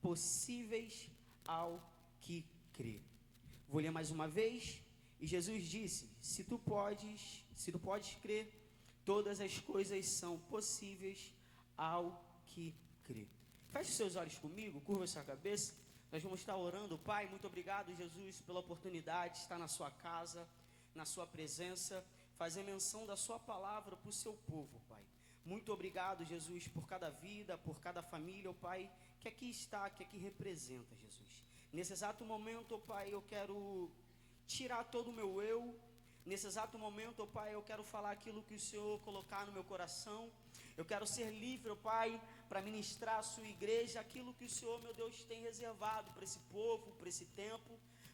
possíveis ao que crê. Vou ler mais uma vez. E Jesus disse: se tu podes crer, todas as coisas são possíveis ao que crê. Feche seus olhos comigo, curva sua cabeça. Nós vamos estar orando. Pai, muito obrigado, Jesus, pela oportunidade de estar na sua casa, na sua presença, fazer menção da sua palavra para o seu povo, Pai. Muito obrigado, Jesus, por cada vida, por cada família, oh Pai, que aqui está, que aqui representa, Jesus. Nesse exato momento, oh Pai, eu quero tirar todo o meu eu. Nesse exato momento, oh Pai, eu quero falar aquilo que o Senhor colocar no meu coração. Eu quero ser livre, oh Pai, para ministrar a sua igreja, aquilo que o Senhor, meu Deus, tem reservado para esse povo, para esse tempo,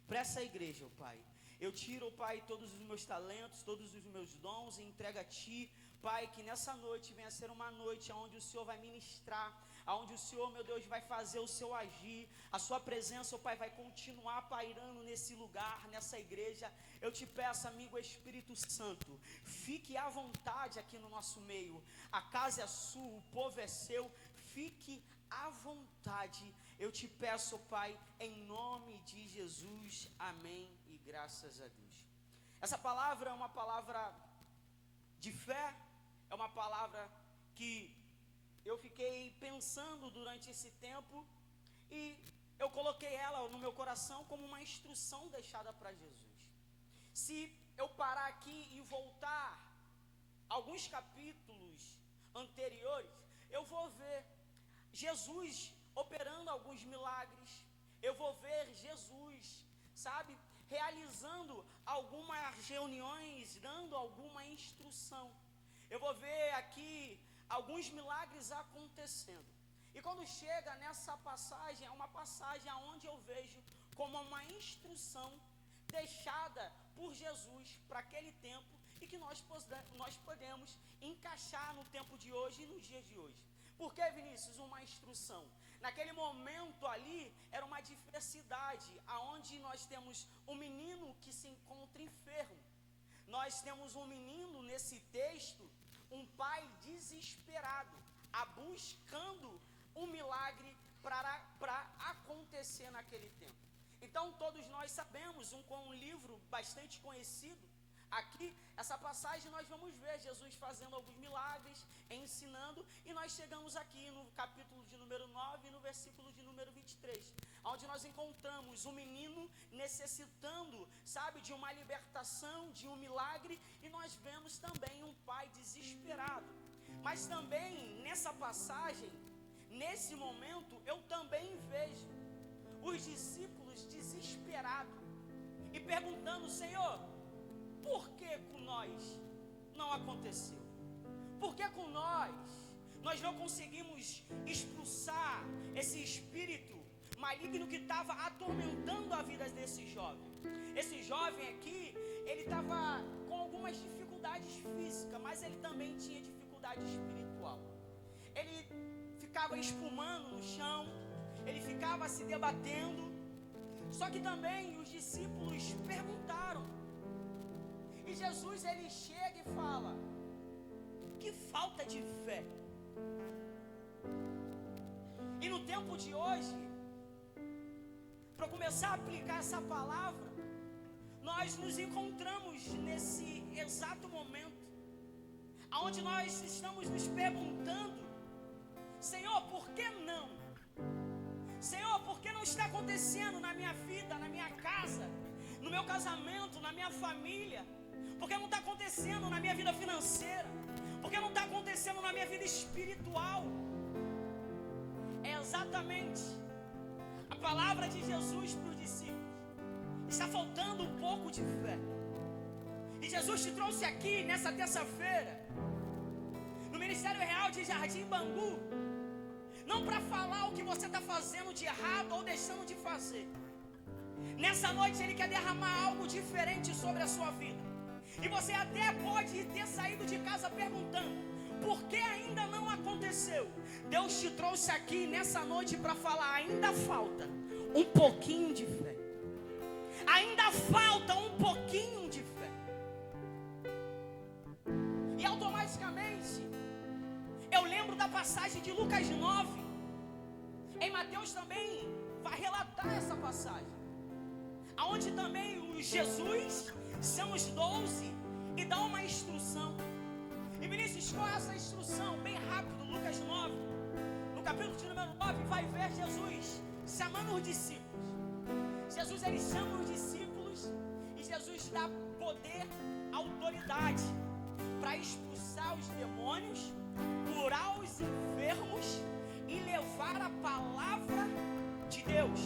para essa igreja, oh Pai. Eu tiro, oh Pai, todos os meus talentos, todos os meus dons e entrego a Ti, Pai, que nessa noite venha ser uma noite onde o Senhor vai ministrar, onde o Senhor, meu Deus, vai fazer o seu agir, a sua presença, oh Pai, vai continuar pairando nesse lugar, nessa igreja. Eu te peço, amigo Espírito Santo, fique à vontade aqui no nosso meio. A casa é sua, o povo é seu, fique à vontade. Eu te peço, oh Pai, em nome de Jesus, amém e graças a Deus. Essa palavra é uma palavra de fé, é uma palavra que eu fiquei pensando durante esse tempo e eu coloquei ela no meu coração como uma instrução deixada para Jesus. Se eu parar aqui e voltar alguns capítulos anteriores, eu vou ver Jesus operando alguns milagres, eu vou ver Jesus, sabe, realizando algumas reuniões, dando alguma instrução. Eu vou ver aqui alguns milagres acontecendo. E quando chega nessa passagem, é uma passagem onde eu vejo como uma instrução deixada por Jesus para aquele tempo e que nós podemos encaixar no tempo de hoje e nos dias de hoje. Por que, Vinícius, uma instrução? Naquele momento ali, era uma diversidade, aonde nós temos um menino que se encontra enfermo. Nós temos um menino nesse texto, um pai desesperado, buscando um milagre para acontecer naquele tempo. Então todos nós sabemos, com um livro bastante conhecido, aqui, essa passagem nós vamos ver Jesus fazendo alguns milagres, ensinando, e nós chegamos aqui no capítulo de número 9 e no versículo de número 23, onde nós encontramos um menino necessitando, sabe, de uma libertação, de um milagre, e nós vemos também um pai desesperado. Mas também nessa passagem, nesse momento, eu também vejo os discípulos desesperados e perguntando: Senhor, por que com nós não aconteceu? Por que com nós não conseguimos expulsar esse espírito maligno que estava atormentando a vida desse jovem? Esse jovem aqui, ele estava com algumas dificuldades físicas, mas ele também tinha dificuldade espiritual. Ele ficava espumando no chão, ele ficava se debatendo. Só que também os discípulos perguntaram. E Jesus, ele chega e fala: que falta de fé. E no tempo de hoje, para começar a aplicar essa palavra, nós nos encontramos nesse exato momento, onde nós estamos nos perguntando: Senhor, por que não? Senhor, por que não está acontecendo na minha vida, na minha casa, no meu casamento, na minha família? Por que não está acontecendo na minha vida financeira? Por que não está acontecendo na minha vida espiritual? É exatamente a palavra de Jesus para os discípulos. Está faltando um pouco de fé. E Jesus te trouxe aqui nessa terça-feira, no Ministério Real de Jardim Bangu, não para falar o que você está fazendo de errado ou deixando de fazer. Nessa noite Ele quer derramar algo diferente sobre a sua vida. E você até pode ter saído de casa perguntando: por que ainda não aconteceu? Deus te trouxe aqui nessa noite para falar: ainda falta um pouquinho de fé. Ainda falta um pouquinho de fé. E automaticamente eu lembro da passagem de Lucas 9, Em Mateus também vai relatar essa passagem, aonde também os Jesus são os 12 e dá uma instrução. E Vinícius, qual é essa instrução? Bem rápido, Lucas 9, no capítulo de número 9, vai ver Jesus chamando os discípulos. Jesus, ele chama os discípulos e Jesus dá poder, autoridade para expulsar os demônios, curar os enfermos e levar a palavra de Deus.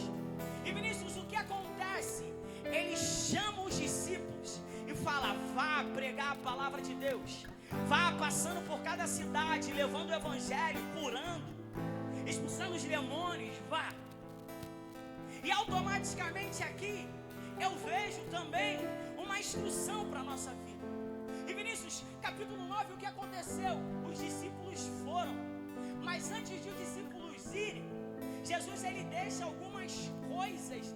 E Vinícius, o que acontece? Ele chama os discípulos e fala: vá pregar a palavra de Deus, vá passando por cada cidade, levando o evangelho, curando, expulsando os demônios, vá. E automaticamente aqui eu vejo também uma instrução para a nossa vida. E Vinícius, capítulo 9, o que aconteceu? Os discípulos foram, mas antes de os discípulos irem, Jesus, ele deixa algumas coisas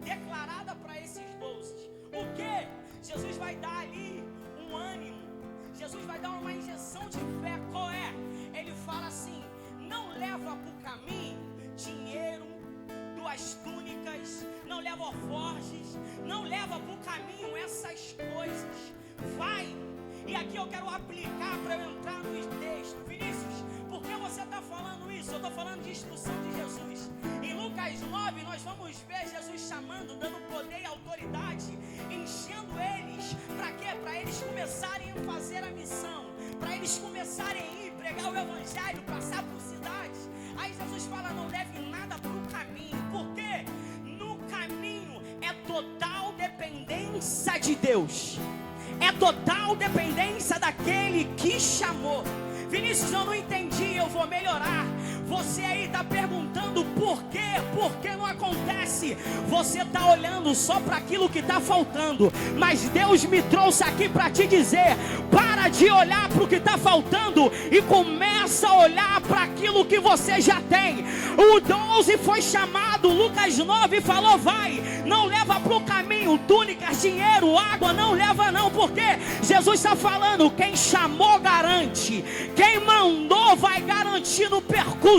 declaradas para esses 12. O que? Jesus vai dar ali um ânimo, Jesus vai dar uma injeção de fé. Qual é? Ele fala assim: não leva para o caminho dinheiro, 2 túnicas, não leva alforjes, não leva para o caminho essas coisas. Vai. E aqui eu quero aplicar para eu entrar no texto. Vinícius, por que você está falando isso? Eu estou falando de instrução de Jesus. Em Lucas 9, nós vamos ver Jesus chamando, dando poder e autoridade, enchendo eles. Para quê? Para eles começarem a fazer a missão, para eles começarem a ir pregar o evangelho, passar por cidades. Aí Jesus fala: não leve nada para o caminho. Por quê? No caminho é total dependência de Deus, é total dependência daquele que chamou. Vinícius, eu não entendi, eu vou melhorar. Você aí está perguntando por quê? Por que não acontece? Você está olhando só para aquilo que está faltando, mas Deus me trouxe aqui para te dizer: para de olhar para o que está faltando e começa a olhar para aquilo que você já tem. O 12 foi chamado, Lucas 9 falou: vai, não leva para o caminho túnicas, dinheiro, água, não leva não, porque Jesus está falando: quem chamou garante, quem mandou vai garantir no percurso.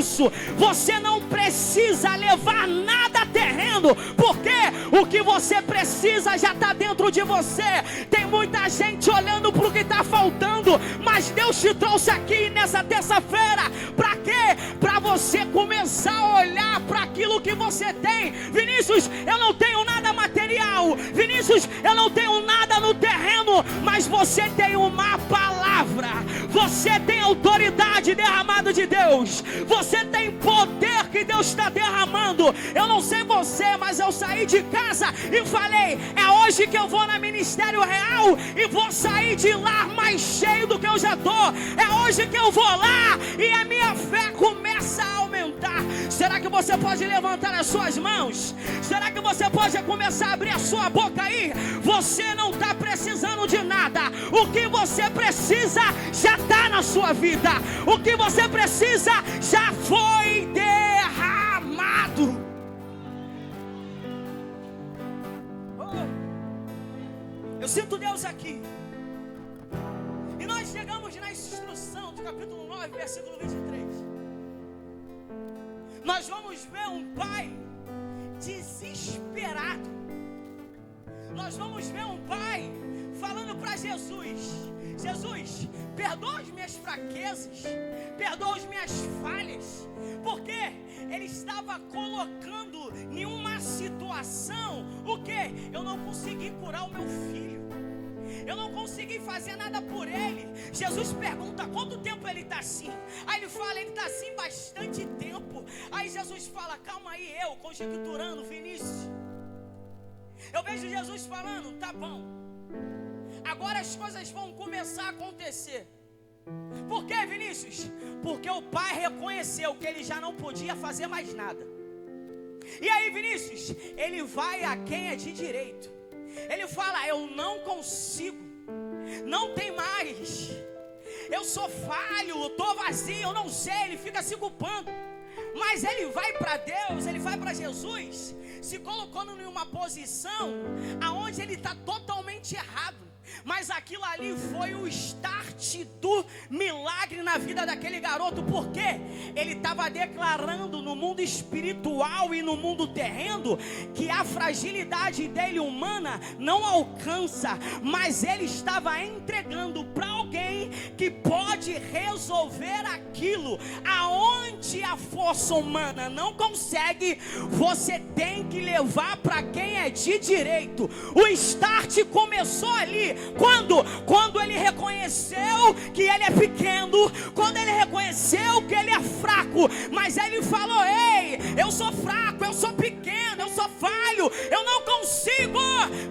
Você não precisa levar nada terreno, porque o que você precisa já está dentro de você. Tem muita gente olhando para o que está faltando, mas Deus te trouxe aqui nessa terça-feira para quê? Para você começar a olhar para aquilo que você tem. Vinícius, eu não tenho nada material. Vinícius, eu não tenho nada no terreno, mas você tem uma palavra, você tem autoridade derramada de Deus, você tem poder que Deus está derramando. Eu não sei você, mas eu saí de casa e falei: é hoje que eu vou na Ministério Real e vou sair de lá mais cheio do que eu já estou. É hoje que eu vou lá e a minha fé começa a aumentar. Será que você pode levantar as suas mãos? Será que você pode começar a abrir a sua boca aí? Você não está precisando de nada. O que você precisa já está na sua vida. O que você precisa já foi derramado. Eu sinto Deus aqui. E nós chegamos na instrução do capítulo 9, versículo 23. Nós vamos ver um pai desesperado. Nós vamos ver um pai falando para Jesus: Jesus, perdoa as minhas fraquezas, perdoa as minhas falhas, porque ele estava colocando em uma situação, o que? Eu não consegui curar o meu filho, eu não consegui fazer nada por ele. Jesus pergunta: quanto tempo ele está assim? Aí ele fala: ele está assim bastante tempo. Aí Jesus fala: calma aí, eu conjecturando, Vinícius, eu vejo Jesus falando: tá bom, agora as coisas vão começar a acontecer. Por quê, Vinícius? Porque o pai reconheceu que ele já não podia fazer mais nada. E aí, Vinícius, ele vai a quem é de direito. Ele fala: eu não consigo, não tem mais, eu sou falho, eu estou vazio, eu não sei. Ele fica se culpando. Mas ele vai para Deus, ele vai para Jesus, se colocando em uma posição aonde ele está totalmente errado. Mas aquilo ali foi o start do milagre na vida daquele garoto, porque ele estava declarando no mundo espiritual e no mundo terreno que a fragilidade dele humana não alcança, mas ele estava entregando para alguém que pode resolver aquilo aonde a força humana não consegue. Você tem que levar para quem é de direito. O start começou ali, quando ele reconheceu que ele é pequeno, quando ele reconheceu que ele é fraco, mas ele falou: ei, eu sou fraco, eu sou pequeno, eu sou falho, eu não consigo,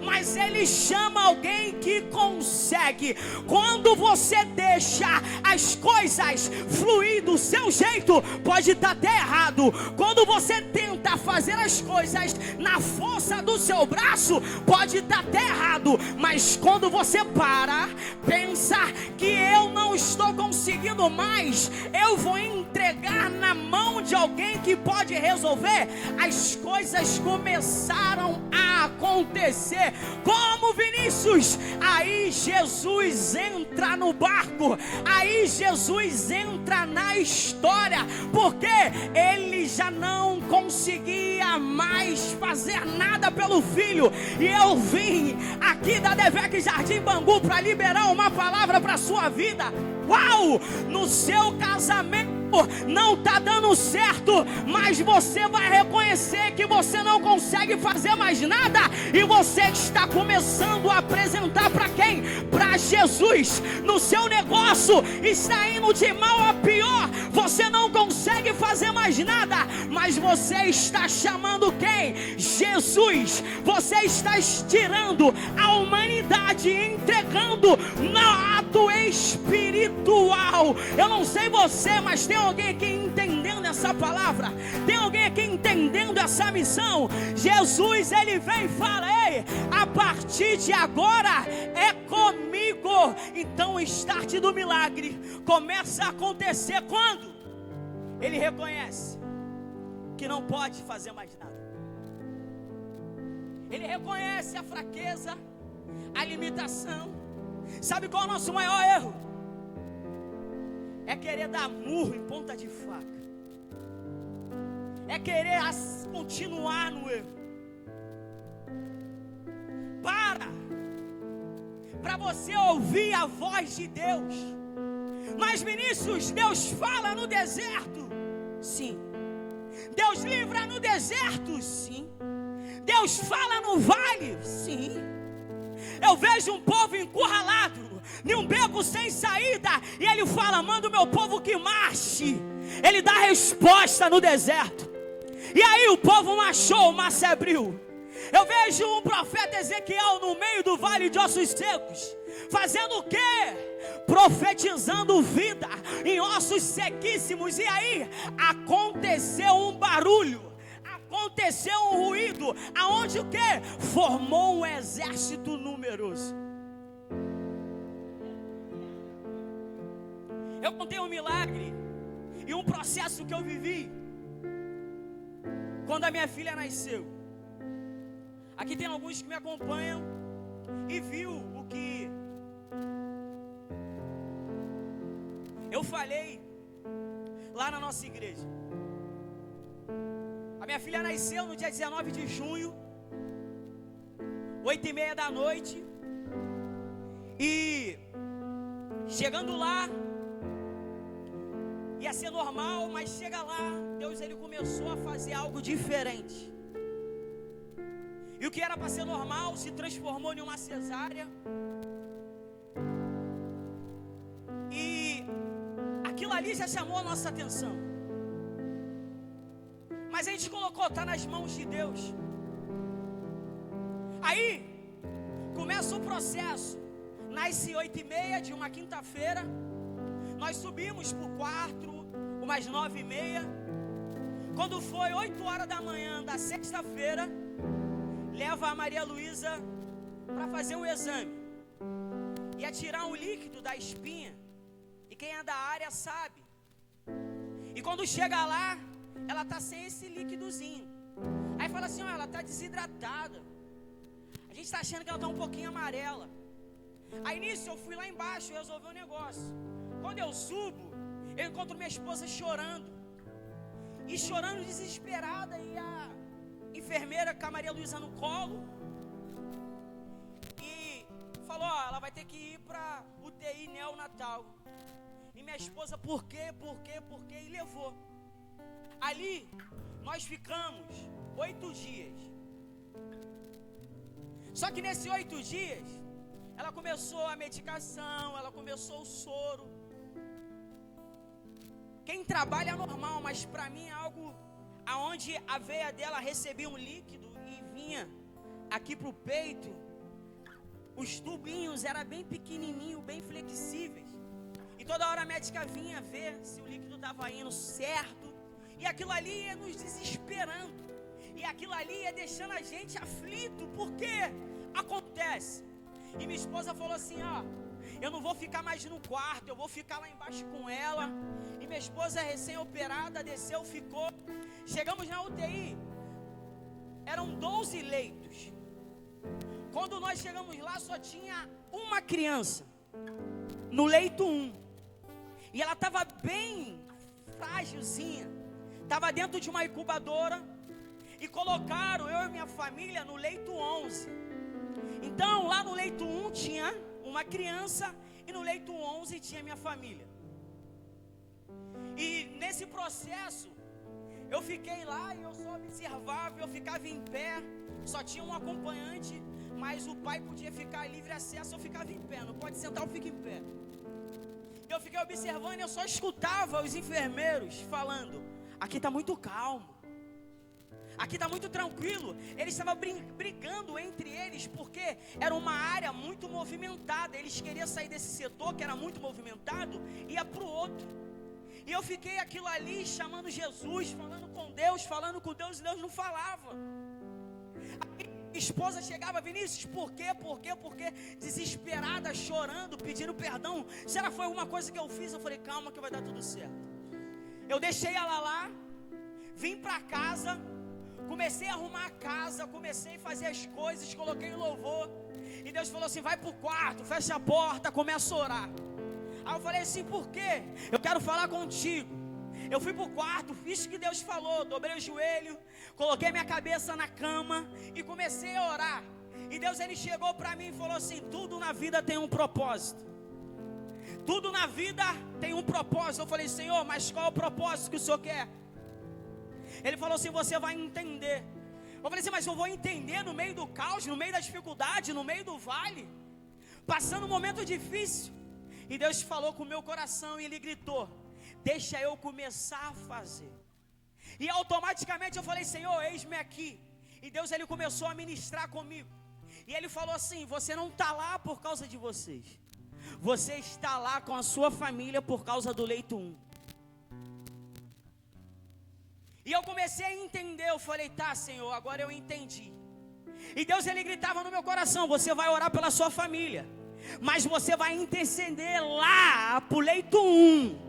mas ele chama alguém que consegue. Quando você deixa as coisas fluir do seu jeito, pode estar até errado. Quando você tenta fazer as coisas na força do seu braço, pode estar até errado, mas quando você para, pensa que eu não estou conseguindo mais, eu vou entregar na mão de alguém que pode resolver, as coisas começaram a acontecer. Como Vinícius? Aí Jesus entra no barco, aí Jesus entra na história, porque ele já não conseguia mais fazer nada pelo filho. E eu vim aqui da Devec Jardim Bangu para liberar uma palavra para a sua vida. Uau! No seu casamento não está dando certo, mas você vai reconhecer que você não consegue fazer mais nada, e você está começando a apresentar para quem? Para Jesus. No seu negócio está indo de mal a pior, você não consegue fazer mais nada, mas você está chamando quem? Jesus. Você está estirando a humanidade, entregando no ato espiritual. Eu não sei você, mas tem alguém aqui entendendo essa palavra? Tem alguém aqui entendendo essa missão? Jesus, ele vem e fala: ei, a partir de agora é comigo. Então o start do milagre começa a acontecer quando ele reconhece que não pode fazer mais nada. Ele reconhece a fraqueza, a limitação. Sabe qual é o nosso maior erro? É querer dar murro em ponta de faca, é querer continuar no erro. Para você ouvir a voz de Deus. Mas Vinícius, Deus fala no deserto? Sim. Deus livra no deserto? Sim. Deus fala no vale? Sim. Eu vejo um povo encurralado em um beco sem saída, e ele fala: manda o meu povo que marche. Ele dá resposta no deserto, e aí o povo marchou, o mar se abriu. Eu vejo um profeta Ezequiel no meio do vale de ossos secos, fazendo o quê? Profetizando vida em ossos sequíssimos. E aí aconteceu um barulho, aconteceu um ruído, aonde o quê? Formou um exército numeroso. Eu contei um milagre e um processo que eu vivi quando a minha filha nasceu. Aqui tem alguns que me acompanham e viu o que eu falei lá na nossa igreja. A minha filha nasceu no dia 19 de junho, 8h30 da noite. E chegando lá, ia ser normal, mas chega lá, Deus ele começou a fazer algo diferente. E o que era para ser normal se transformou em uma cesárea. E aquilo ali já chamou a nossa atenção. Mas a gente colocou, está nas mãos de Deus. Aí começa o processo. Nasce 8h30 de uma quinta-feira. Nós subimos para o quarto, umas 9h30. Quando foi 8 horas da manhã da sexta-feira, leva a Maria Luísa para fazer um exame. Ia tirar um líquido da espinha. E quem é da área sabe. E quando chega lá, ela está sem esse líquidozinho. Aí fala assim: ó, ela está desidratada. A gente está achando que ela está um pouquinho amarela. Aí nisso eu fui lá embaixo resolver um negócio. Quando eu subo, eu encontro minha esposa chorando. E chorando desesperada. E a enfermeira com a Maria Luísa no colo. E falou, ó, ela vai ter que ir para UTI neonatal. E minha esposa, por quê? E levou. Ali, nós ficamos 8 dias. Só que nesses 8 dias, ela começou a medicação, ela começou o soro. Quem trabalha é normal, mas para mim é algo aonde a veia dela recebia um líquido e vinha aqui pro peito. Os tubinhos eram bem pequenininhos, bem flexíveis. E toda hora a médica vinha ver se o líquido estava indo certo. E aquilo ali ia nos desesperando. E aquilo ali ia deixando a gente aflito. Por quê? Acontece. E minha esposa falou assim, ó, eu não vou ficar mais no quarto, eu vou ficar lá embaixo com ela. E minha esposa recém-operada, desceu, ficou. Chegamos na UTI, eram 12 leitos. Quando nós chegamos lá, só tinha uma criança, no leito 1. E ela estava bem frágilzinha, estava dentro de uma incubadora. E colocaram eu e minha família no leito 11. Então lá no leito 1 tinha uma criança e no leito 11 tinha minha família. E nesse processo eu fiquei lá e eu só observava, eu ficava em pé. Só tinha um acompanhante, mas o pai podia ficar livre acesso, eu ficava em pé. Não pode sentar, eu fico em pé. Eu fiquei observando e eu só escutava os enfermeiros falando, aqui está muito calmo, aqui está muito tranquilo. Eles estavam brigando entre eles, porque era uma área muito movimentada. Eles queriam sair desse setor que era muito movimentado e ia para o outro. E eu fiquei aquilo ali chamando Jesus, falando com Deus, falando com Deus, e Deus não falava. Aí minha esposa chegava, Vinícius, por quê? Desesperada, chorando, pedindo perdão. Será que foi alguma coisa que eu fiz? Eu falei, calma que vai dar tudo certo. Eu deixei ela lá, vim para casa, comecei a arrumar a casa, comecei a fazer as coisas, coloquei o louvor. E Deus falou assim, vai para o quarto, fecha a porta, começa a orar. Aí eu falei assim, por quê? Eu quero falar contigo. Eu fui para o quarto, fiz o que Deus falou, dobrei o joelho, coloquei minha cabeça na cama e comecei a orar. E Deus, ele chegou para mim e falou assim, tudo na vida tem um propósito. Tudo na vida tem um propósito. Eu falei, Senhor, mas qual é o propósito que o Senhor quer? Ele falou assim, você vai entender. Eu falei assim, mas eu vou entender no meio do caos, no meio da dificuldade, no meio do vale, passando um momento difícil. E Deus falou com o meu coração e ele gritou, deixa eu começar a fazer. E automaticamente eu falei, Senhor, eis-me aqui. E Deus, ele começou a ministrar comigo. E ele falou assim, você não está lá por causa de vocês. Você está lá com a sua família por causa do leito 1. E eu comecei a entender, eu falei, tá, Senhor, agora eu entendi. E Deus, ele gritava no meu coração, você vai orar pela sua família, mas você vai interceder lá pro leito 1.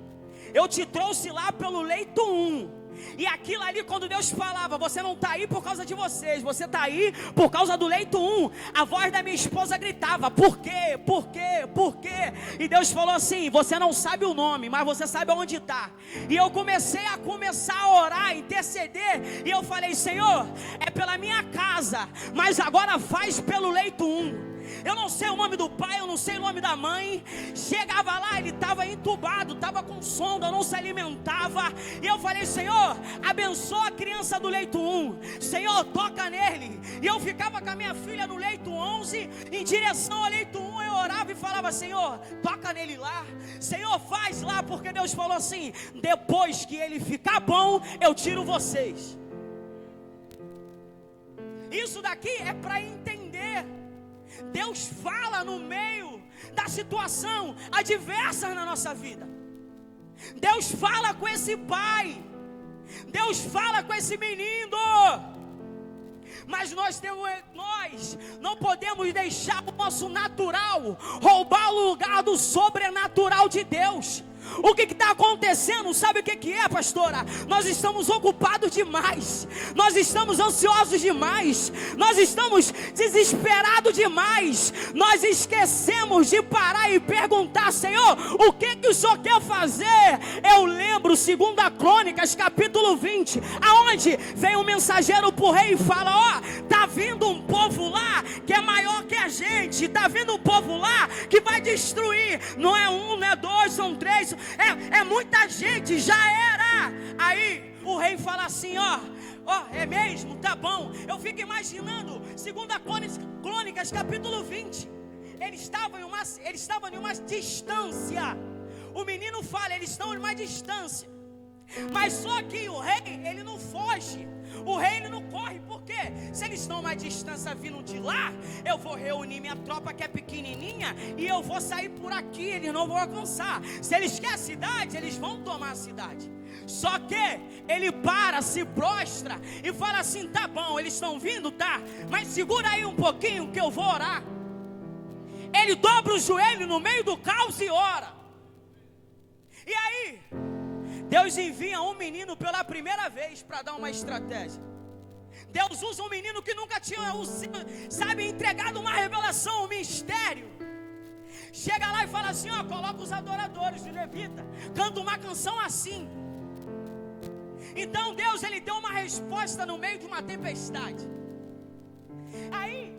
Eu te trouxe lá pelo leito 1. E aquilo ali, quando Deus falava, você não está aí por causa de vocês, você está aí por causa do leito 1. A voz da minha esposa gritava, por quê? Por quê? Por quê? E Deus falou assim, você não sabe o nome, mas você sabe onde está. E eu comecei a orar, interceder. E eu falei, Senhor, é pela minha casa, mas agora faz pelo leito 1. Eu não sei o nome do pai, eu não sei o nome da mãe. Chegava lá, ele estava entubado, estava com sonda, não se alimentava. E eu falei, Senhor, abençoa a criança do leito 1. Senhor, toca nele. E eu ficava com a minha filha no leito 11, em direção ao leito 1. Eu orava e falava, Senhor, toca nele lá. Senhor, faz lá, porque Deus falou assim, depois que ele ficar bom, eu tiro vocês. Isso daqui é para entender. Deus fala no meio da situação adversa na nossa vida. Deus fala com esse pai. Deus fala com esse menino. Mas nós não podemos deixar o nosso natural roubar o lugar do sobrenatural de Deus. O que está acontecendo? Sabe o que é, pastora? Nós estamos ocupados demais, nós estamos ansiosos demais, nós estamos desesperados demais, nós esquecemos de parar e perguntar: Senhor, o que o Senhor quer fazer? Eu lembro 2 Crônicas capítulo 20, aonde vem um mensageiro para o rei e fala: ó, está vindo um povo lá que é maior que a gente, está vindo um povo lá que vai destruir, não é um, não é dois, são três, é muita gente, já era. Aí o rei fala assim: ó, é mesmo, tá bom. Eu fico imaginando 2 Crônicas capítulo 20, eles estavam em uma distância. O menino fala, eles estão em uma distância, mas só que o rei, ele não foge, o rei ele não corre, porque se eles estão a uma distância vindo de lá, eu vou reunir minha tropa que é pequenininha e eu vou sair por aqui, eles não vão alcançar. Se eles querem a cidade, eles vão tomar a cidade. Só que ele para, se prostra e fala assim: tá bom, eles estão vindo, tá, mas segura aí um pouquinho que eu vou orar. Ele dobra o joelho no meio do caos e ora. E aí Deus envia um menino pela primeira vez para dar uma estratégia. Deus usa um menino que nunca tinha, sabe, entregado uma revelação, um mistério. Chega lá e fala assim: ó, coloca os adoradores, os levitas, canta uma canção assim. Então Deus, ele deu uma resposta no meio de uma tempestade. Aí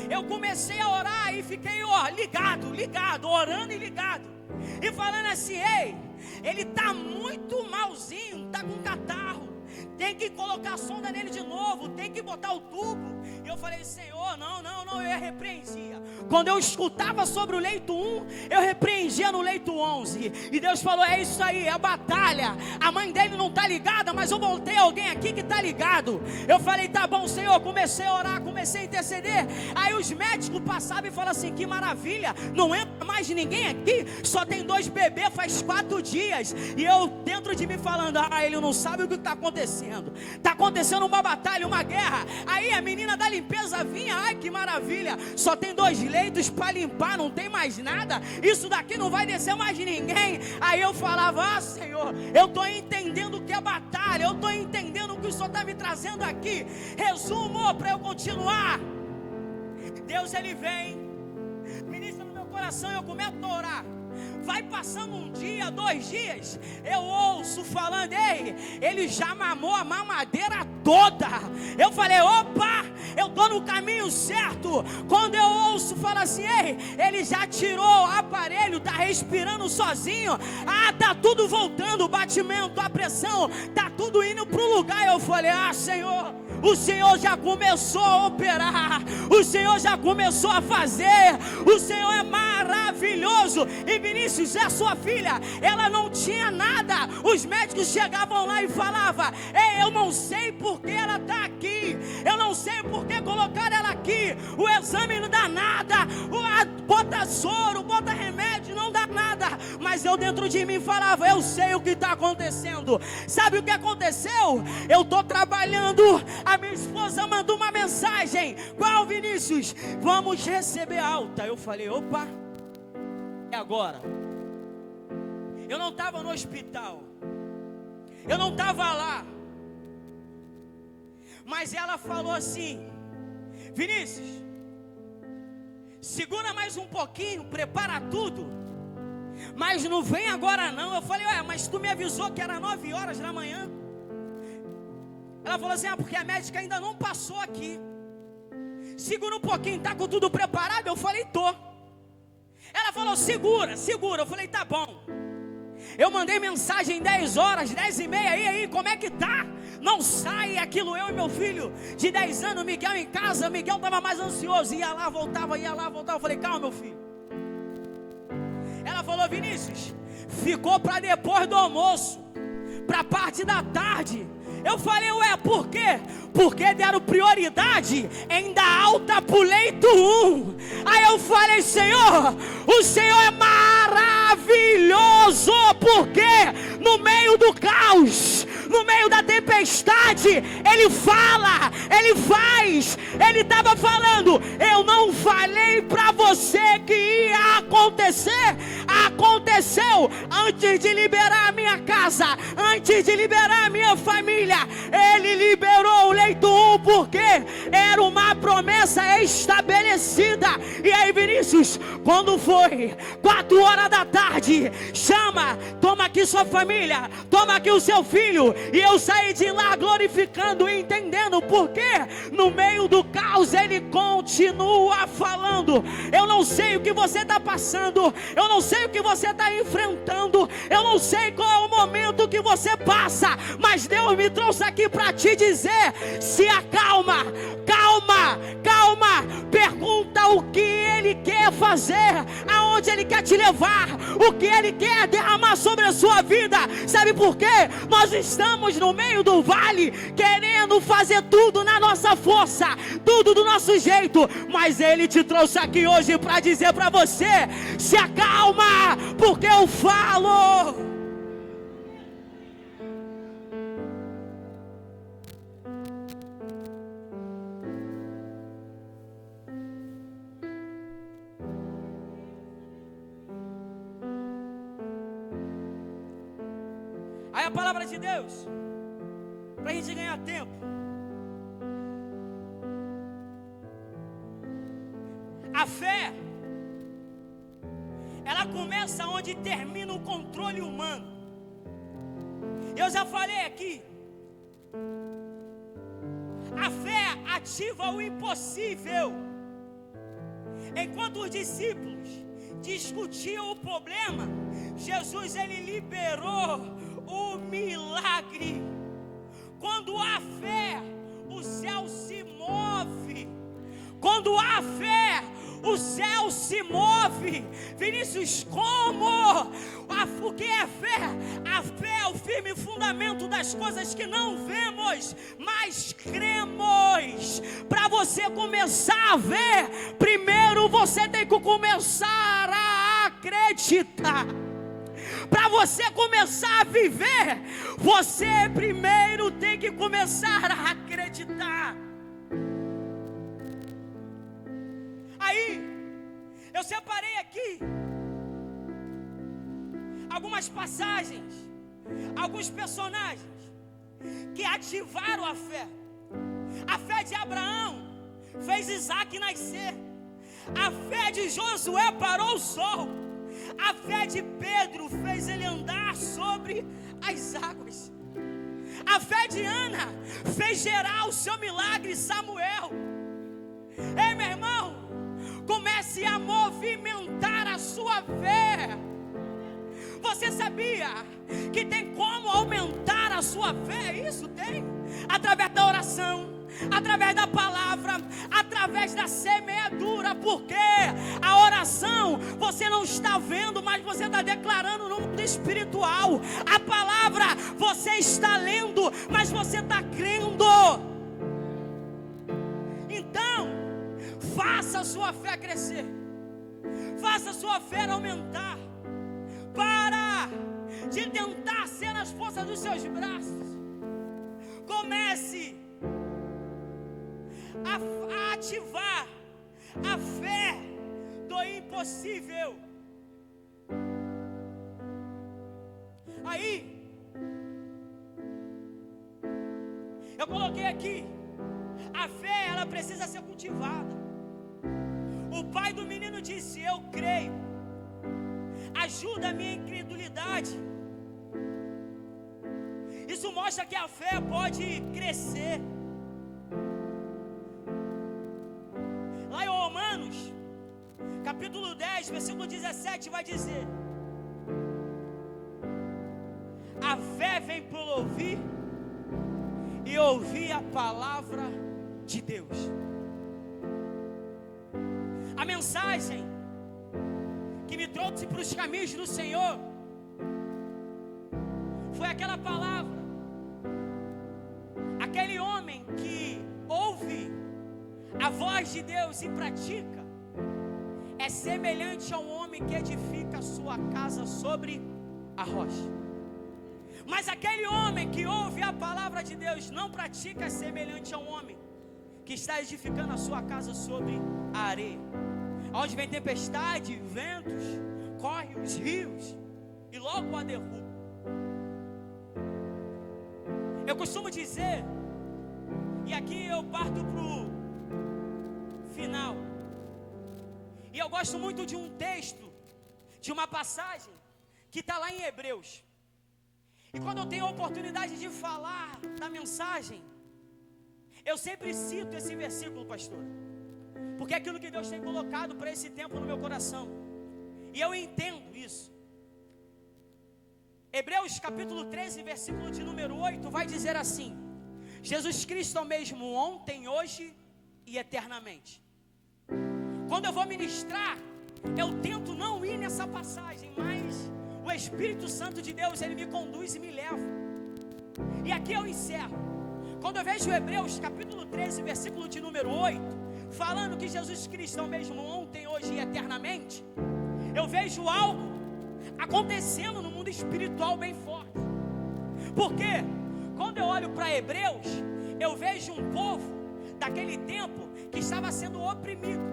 eu comecei a orar e fiquei, ó, ligado, orando e ligado. E falando assim: ei, ele está muito malzinho, está com catarro, tem que colocar a sonda nele de novo, tem que botar o tubo. E eu falei: Senhor, não, eu repreendia. Quando eu escutava sobre o leito 1, eu repreendia no leito 11. E Deus falou: é isso aí, é a batalha. A mãe dele não está ligada, mas eu voltei alguém aqui que está ligado. Eu falei: tá bom, Senhor. Comecei a orar, comecei a interceder. Aí os médicos passavam e falavam assim: que maravilha, não entra mais ninguém aqui, só tem 2 bebês faz 4 dias. E eu dentro de mim falando: ele não sabe o que está acontecendo. Está acontecendo uma batalha, uma guerra. Aí a menina da limpeza vinha: ai, que maravilha, só tem 2 leitos para limpar, não tem mais nada, isso daqui não vai descer mais de ninguém. Aí eu falava: ah, Senhor, eu estou entendendo o que é batalha, eu estou entendendo o que o Senhor está me trazendo aqui. Resumo para eu continuar. Deus, ele vem, ministra no meu coração, eu começo a orar. Vai passando um dia, 2 dias, eu ouço falando: ei, ele já mamou a mamadeira toda. Eu falei: opa, eu estou no caminho certo. Quando eu ouço falar assim: ei, ele já tirou o aparelho, está respirando sozinho. Está tudo voltando, o batimento, a pressão, está tudo indo para o lugar. Eu falei: ah, Senhor, o Senhor já começou a operar, o Senhor já começou a fazer, o Senhor é maravilhoso. E Vinícius, é sua filha, ela não tinha nada. Os médicos chegavam lá e falavam: ei, eu não sei porque ela está aqui, eu não sei porque colocaram ela aqui, o exame não dá nada, bota soro, bota remédio, não dá nada. Mas eu dentro de mim falava: eu sei o que está acontecendo. Sabe o que aconteceu? Eu estou trabalhando, a minha esposa mandou uma mensagem: qual, Vinícius? Vamos receber alta. Eu falei: opa, é agora. Eu não estava no hospital, eu não estava lá, mas ela falou assim: Vinícius, segura mais um pouquinho, prepara tudo, mas não vem agora não. Eu falei: ué, mas tu me avisou que era 9 horas da manhã. Ela falou assim: porque a médica ainda não passou aqui. Segura um pouquinho, tá com tudo preparado? Eu falei: tô. Ela falou: segura. Eu falei: tá bom. Eu mandei mensagem 10 horas, 10h30, e aí, como é que tá? Não sai aquilo, eu e meu filho de 10 anos, Miguel em casa. Miguel estava mais ansioso, ia lá, voltava. Eu falei: calma, meu filho. Ela falou: Vinícius, ficou para depois do almoço, para a parte da tarde. Eu falei: ué, por quê? Porque deram prioridade em dar alta pro leito 1. Aí eu falei: Senhor, o Senhor é maravilhoso, porque no meio do caos, no meio da tempestade, Ele fala, Ele faz. Ele estava falando: eu não falei para você que ia acontecer, aconteceu antes de liberar a minha casa, antes de liberar a minha família. Ele liberou o leito 1 porque era uma promessa estabelecida. E aí, Vinícius, quando foi 4 horas da tarde, chama, toma aqui sua família, toma aqui o seu filho. E eu saí de lá glorificando e entendendo porque no meio do caos ele continua falando. Eu não sei o que você está passando, eu não sei o que você está enfrentando, eu não sei qual é o momento que você passa, mas Deus me trouxe aqui para te dizer: se acalma, calma, calma, pergunta o que Ele quer fazer, aonde Ele quer te levar, o que Ele quer derramar sobre a sua vida. Sabe por quê? Nós estamos no meio do vale, querendo fazer tudo na nossa força, tudo do nosso jeito, mas Ele te trouxe aqui hoje para dizer para você: se acalma, porque eu falo. Aí a palavra de Deus, para a gente ganhar tempo, a fé, ela começa onde termina o controle humano. Eu já falei aqui, a fé ativa o impossível. Enquanto os discípulos discutiam o problema, Jesus, ele liberou o milagre. Quando há fé, o céu se move. Quando há fé, o céu se move. Vinícius, como? O que é fé? A fé é o firme fundamento das coisas que não vemos, mas cremos. Para você começar a ver, primeiro você tem que começar a acreditar. Para você começar a viver, você primeiro tem que começar a acreditar. Aí, eu separei aqui algumas passagens, alguns personagens que ativaram a fé. A fé de Abraão fez Isaac nascer. A fé de Josué parou o sol. A fé de Pedro fez ele andar sobre as águas. A fé de Ana fez gerar o seu milagre, Samuel. Ei, meu irmão, comece a movimentar a sua fé. Você sabia que tem como aumentar a sua fé? Isso tem, através da oração, através da palavra, através da semeadura. Porque a oração você não está vendo, mas você está declarando no mundo espiritual. A palavra você está lendo, mas você está crendo. Então, faça a sua fé crescer, faça a sua fé aumentar. Para de tentar ser nas forças dos seus braços. Comece a ativar a fé do impossível. Aí, eu coloquei aqui, a fé, ela precisa ser cultivada. O pai do menino disse: eu creio. Ajuda a minha incredulidade. Isso mostra que a fé pode crescer. Lá em Romanos, capítulo 10, versículo 17, vai dizer: a fé vem por ouvir, e ouvir a palavra de Deus. A mensagem que me trouxe para os caminhos do Senhor foi aquela palavra. Aquele homem que ouve a voz de Deus e pratica é semelhante a um homem que edifica a sua casa sobre a rocha. Mas aquele homem que ouve a palavra de Deus não pratica é semelhante a um homem que está edificando a sua casa sobre a areia. Onde vem tempestade, ventos, corre os rios e logo a derruba. Eu costumo dizer, e aqui eu parto para o final, e eu gosto muito de um texto, de uma passagem que está lá em Hebreus. E quando eu tenho a oportunidade de falar da mensagem, eu sempre cito esse versículo, pastor, porque é aquilo que Deus tem colocado para esse tempo no meu coração, e eu entendo isso. Hebreus capítulo 13, versículo de número 8, vai dizer assim: Jesus Cristo é o mesmo ontem, hoje e eternamente. Quando eu vou ministrar, eu tento não ir nessa passagem, mas o Espírito Santo de Deus, ele me conduz e me leva. E aqui eu encerro. Quando eu vejo Hebreus capítulo 13, versículo de número 8, falando que Jesus Cristo é o mesmo ontem, hoje e eternamente, eu vejo algo acontecendo no mundo espiritual bem forte. Porque quando eu olho para Hebreus, eu vejo um povo daquele tempo que estava sendo oprimido.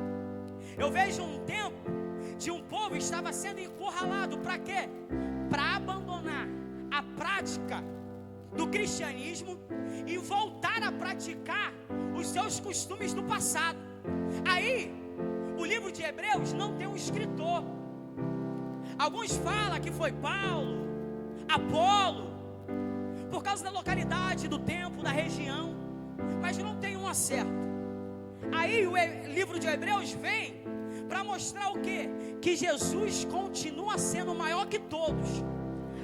Eu vejo um tempo de um povo que estava sendo encurralado. Para quê? Para abandonar a prática do cristianismo e voltar a praticar os seus costumes do passado. Aí, o livro de Hebreus não tem um escritor. Alguns falam que foi Paulo, Apolo, por causa da localidade, do tempo, da região, mas não tem um acerto. Aí o livro de Hebreus vem para mostrar o quê? Que Jesus continua sendo maior que todos.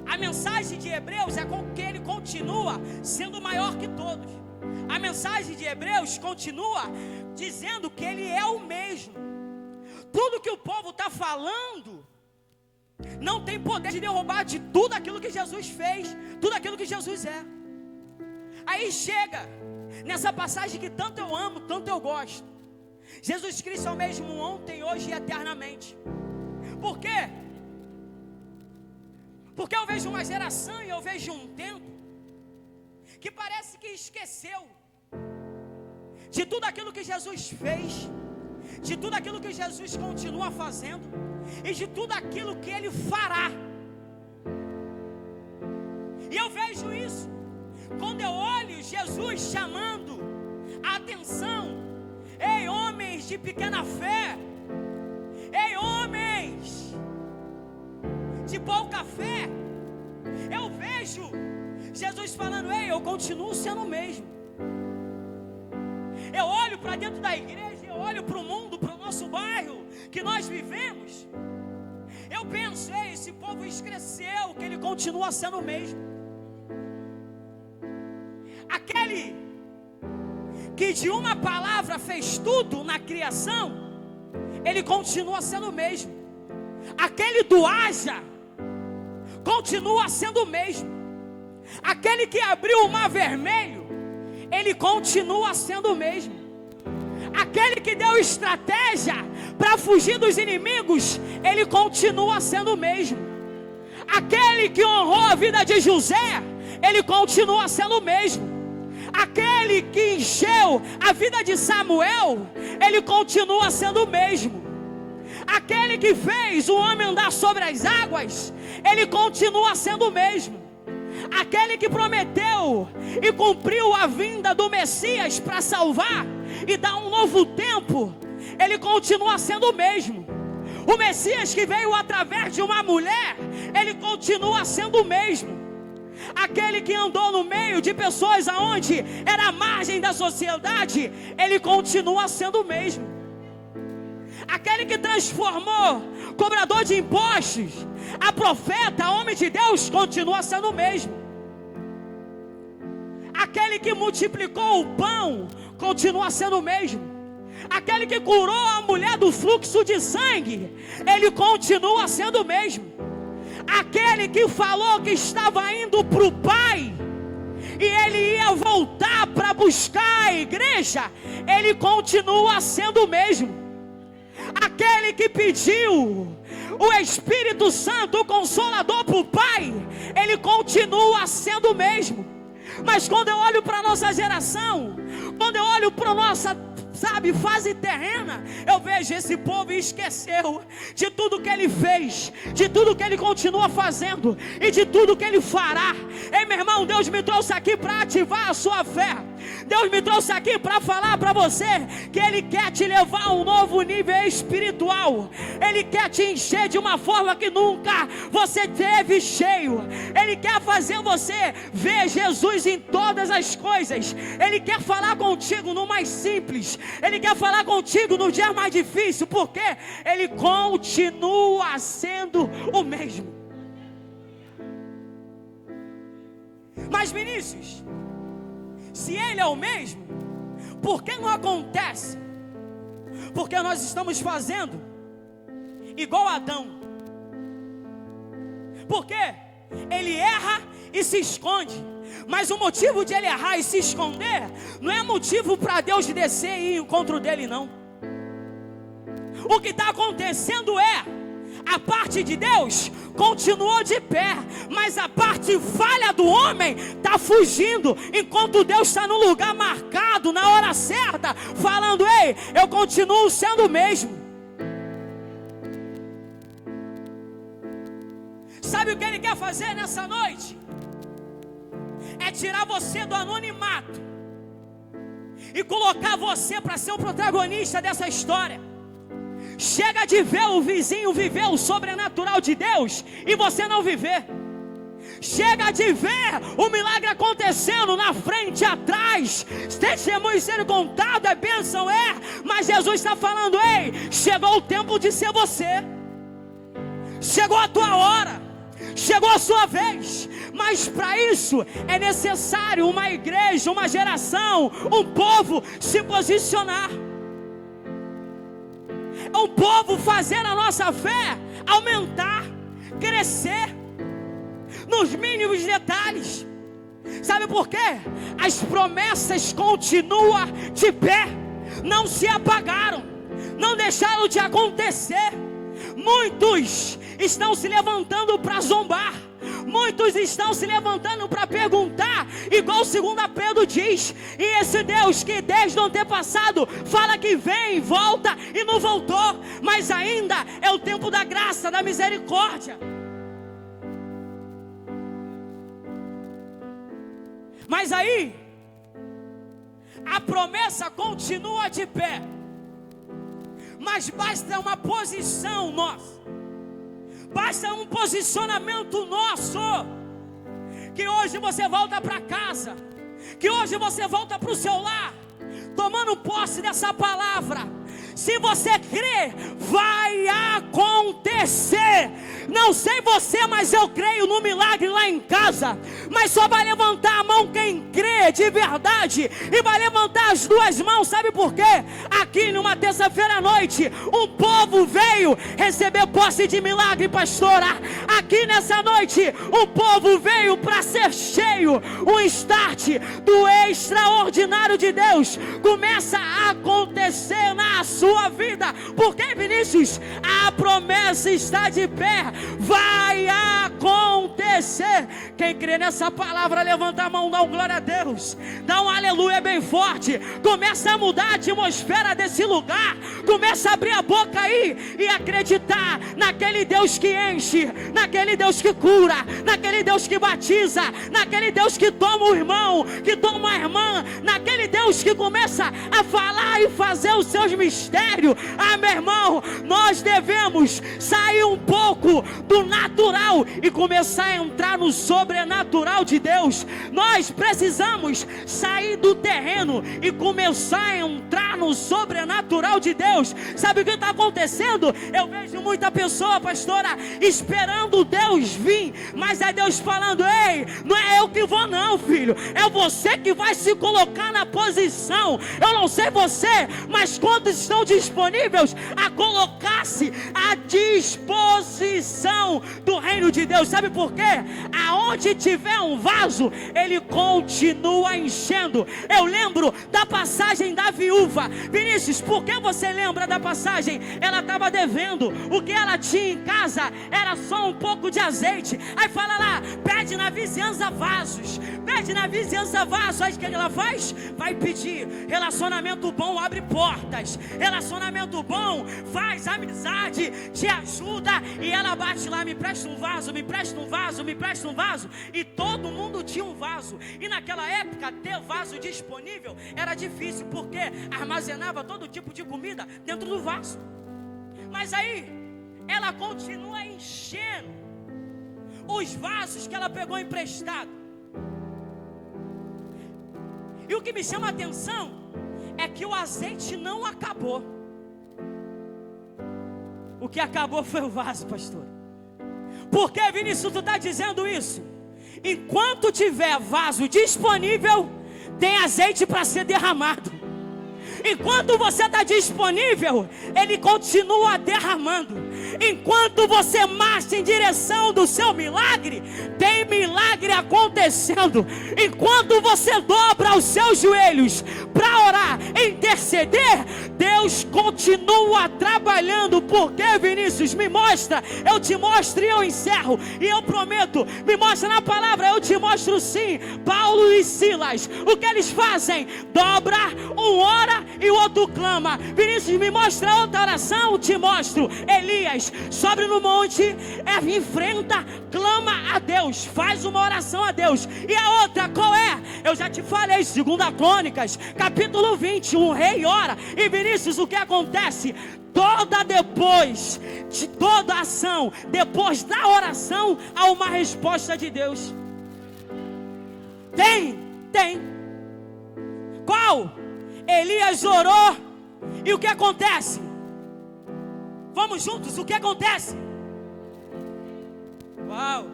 A mensagem de Hebreus é que ele continua sendo maior que todos. A mensagem de Hebreus continua dizendo que ele é o mesmo. Tudo que o povo está falando não tem poder de derrubar de tudo aquilo que Jesus fez, tudo aquilo que Jesus é. Aí chega nessa passagem que tanto eu amo, tanto eu gosto. Jesus Cristo é o mesmo ontem, hoje e eternamente. Por quê? Porque eu vejo uma geração e eu vejo um tempo que parece que esqueceu de tudo aquilo que Jesus fez, de tudo aquilo que Jesus continua fazendo e de tudo aquilo que Ele fará. E eu vejo isso quando eu olho Jesus chamando a atenção: ei, homens de pequena fé, ei, homens de pouca fé. Eu vejo Jesus falando: ei, eu continuo sendo o mesmo. Eu olho para dentro da igreja, eu olho para o mundo, para o nosso bairro que nós vivemos. Eu penso: ei, esse povo esqueceu que ele continua sendo o mesmo. Aquele que de uma palavra fez tudo na criação, ele continua sendo o mesmo. Aquele do haja continua sendo o mesmo. Aquele que abriu o mar vermelho, ele continua sendo o mesmo. Aquele que deu estratégia para fugir dos inimigos, ele continua sendo o mesmo. Aquele que honrou a vida de José, ele continua sendo o mesmo. Aquele que encheu a vida de Samuel, ele continua sendo o mesmo. Aquele que fez o homem andar sobre as águas, ele continua sendo o mesmo. Aquele que prometeu e cumpriu a vinda do Messias para salvar e dar um novo tempo, ele continua sendo o mesmo. O Messias que veio através de uma mulher, ele continua sendo o mesmo. Aquele que andou no meio de pessoas aonde era a margem da sociedade, ele continua sendo o mesmo. Aquele que transformou cobrador de impostos a profeta, homem de Deus, continua sendo o mesmo. Aquele que multiplicou o pão continua sendo o mesmo. Aquele que curou a mulher do fluxo de sangue, ele continua sendo o mesmo. Aquele que falou que estava indo para o Pai e ele ia voltar para buscar a igreja, ele continua sendo o mesmo. Aquele que pediu o Espírito Santo, o Consolador, para o Pai, ele continua sendo o mesmo. Mas quando eu olho para a nossa geração, quando eu olho para a nossa sabe, fase terrena, eu vejo esse povo esqueceu de tudo que ele fez, de tudo que ele continua fazendo e de tudo que ele fará. Ei, meu irmão, Deus me trouxe aqui para ativar a sua fé. Deus me trouxe aqui para falar para você que Ele quer te levar a um novo nível espiritual. Ele quer te encher de uma forma que nunca você teve cheio. Ele quer fazer você ver Jesus em todas as coisas. Ele quer falar contigo no mais simples. Ele quer falar contigo no dia mais difícil, porque Ele continua sendo o mesmo. Mas Vinícius, se Ele é o mesmo, por que não acontece? Porque nós estamos fazendo igual Adão. Porque ele erra e se esconde. Mas o motivo de ele errar e se esconder não é motivo para Deus descer e ir ao encontro dele, não. O que está acontecendo é: a parte de Deus continuou de pé, mas a parte falha do homem está fugindo, enquanto Deus está no lugar marcado, na hora certa, falando: ei, eu continuo sendo o mesmo. Sabe o que Ele quer fazer nessa noite? É tirar você do anonimato e colocar você para ser o protagonista dessa história. Chega de ver o vizinho viver o sobrenatural de Deus e você não viver. Chega de ver o milagre acontecendo na frente, atrás, testemunho sendo contado, é bênção, mas Jesus está falando: ei, chegou o tempo de ser você. Chegou a tua hora, chegou a sua vez. Mas para isso é necessário uma igreja, uma geração, um povo se posicionar. É um povo fazer a nossa fé aumentar, crescer nos mínimos detalhes. Sabe por quê? As promessas continuam de pé, não se apagaram, não deixaram de acontecer. Muitos estão se levantando para zombar, muitos estão se levantando para perguntar, igual 2 Pedro diz: e esse Deus que desde o antepassado fala que vem, volta e não voltou, mas ainda é o tempo da graça, da misericórdia. Mas aí a promessa continua de pé, mas basta uma posição nossa, basta um posicionamento nosso, que hoje você volta para casa, que hoje você volta para o seu lar, tomando posse dessa palavra. Se você crê, vai acontecer. Não sei você, mas eu creio no milagre lá em casa. Mas só vai levantar a mão quem crê de verdade, e vai levantar as duas mãos. Sabe por quê? Aqui numa terça-feira à noite, um povo veio receber posse de milagre, pastora. Aqui nessa noite, um povo veio para ser cheio. Um start do extraordinário de Deus começa a acontecer na sua vida. Porque, Vinícius, a promessa está de pé, vai acontecer. Quem crê nessa palavra, levanta a mão, dá um glória a Deus, dá um aleluia bem forte. Começa a mudar a atmosfera desse lugar, começa a abrir a boca aí e acreditar naquele Deus que enche, naquele Deus que cura, naquele Deus que batiza, naquele Deus que toma o irmão, que toma a irmã, naquele Deus que começa a falar e fazer os seus mistérios. Meu irmão, nós devemos sair um pouco do natural e começar a entrar no sobrenatural de Deus. Nós precisamos sair do terreno e começar a entrar no sobrenatural de Deus. Sabe o que está acontecendo? Eu vejo muita pessoa, pastora, esperando Deus vir, mas é Deus falando: ei, não é eu que vou não, filho, é você que vai se colocar na posição. Eu não sei você, mas quantos estão disponíveis a colocar-se, a disposição do reino de Deus. Sabe por quê? Aonde tiver um vaso, ele continua enchendo. Eu lembro da passagem da viúva. Vinícius, por que você lembra da passagem? Ela estava devendo. O que ela tinha em casa era só um pouco de azeite. Aí fala lá, pede na vizinhança vasos. Pede na vizinhança vasos. Aí o que ela faz? Vai pedir. Relacionamento bom abre portas. Relacionamento bom faz amizade, te ajuda. E ela bate lá, me presta um vaso, me presta um vaso, me presta um vaso. E todo mundo tinha um vaso. E naquela época ter vaso disponível era difícil, porque armazenava todo tipo de comida dentro do vaso. Mas aí ela continua enchendo os vasos que ela pegou emprestado. E o que me chama a atenção é que o azeite não acabou. O que acabou foi o vaso, pastor. Por que, Vinícius, tu está dizendo isso? Enquanto tiver vaso disponível, tem azeite para ser derramado. Enquanto você está disponível, ele continua derramando. Enquanto você marcha em direção do seu milagre, tem milagre acontecendo. Enquanto você dobra os seus joelhos para orar, interceder, Deus continua trabalhando. Porque, Vinícius, me mostra, eu te mostro e eu encerro. E eu prometo, me mostra na palavra, eu te mostro sim. Paulo e Silas, o que eles fazem? Dobra, um ora e o outro clama. Vinícius, me mostra outra oração, te mostro. Elias sobe no monte, enfrenta, clama a Deus, faz uma oração a Deus. E a outra qual é? Eu já te falei, 2 Crônicas, capítulo 20, um rei ora. E Vinícius, o que acontece? Depois de toda a ação, depois da oração, há uma resposta de Deus. Tem. Qual? Elias orou. E o que acontece? Vamos juntos, o que acontece? Uau!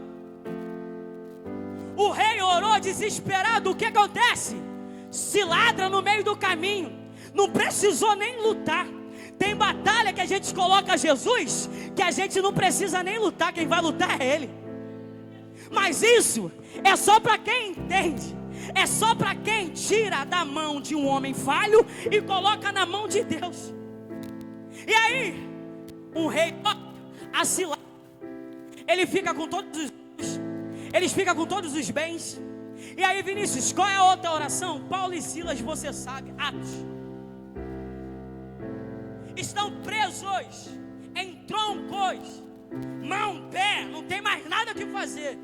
O rei orou desesperado, o que acontece? Se ladra no meio do caminho. Não precisou nem lutar. Tem batalha que a gente coloca Jesus, que a gente não precisa nem lutar, quem vai lutar é Ele. Mas isso é só para quem entende. É só para quem tira da mão de um homem falho e coloca na mão de Deus. E aí, um rei assilado, ele fica com todos os bens. Eles ficam com todos os bens. E aí, Vinícius, qual é a outra oração? Paulo e Silas, você sabe, Atos. Estão presos em troncos, mão, pé, não tem mais nada que fazer.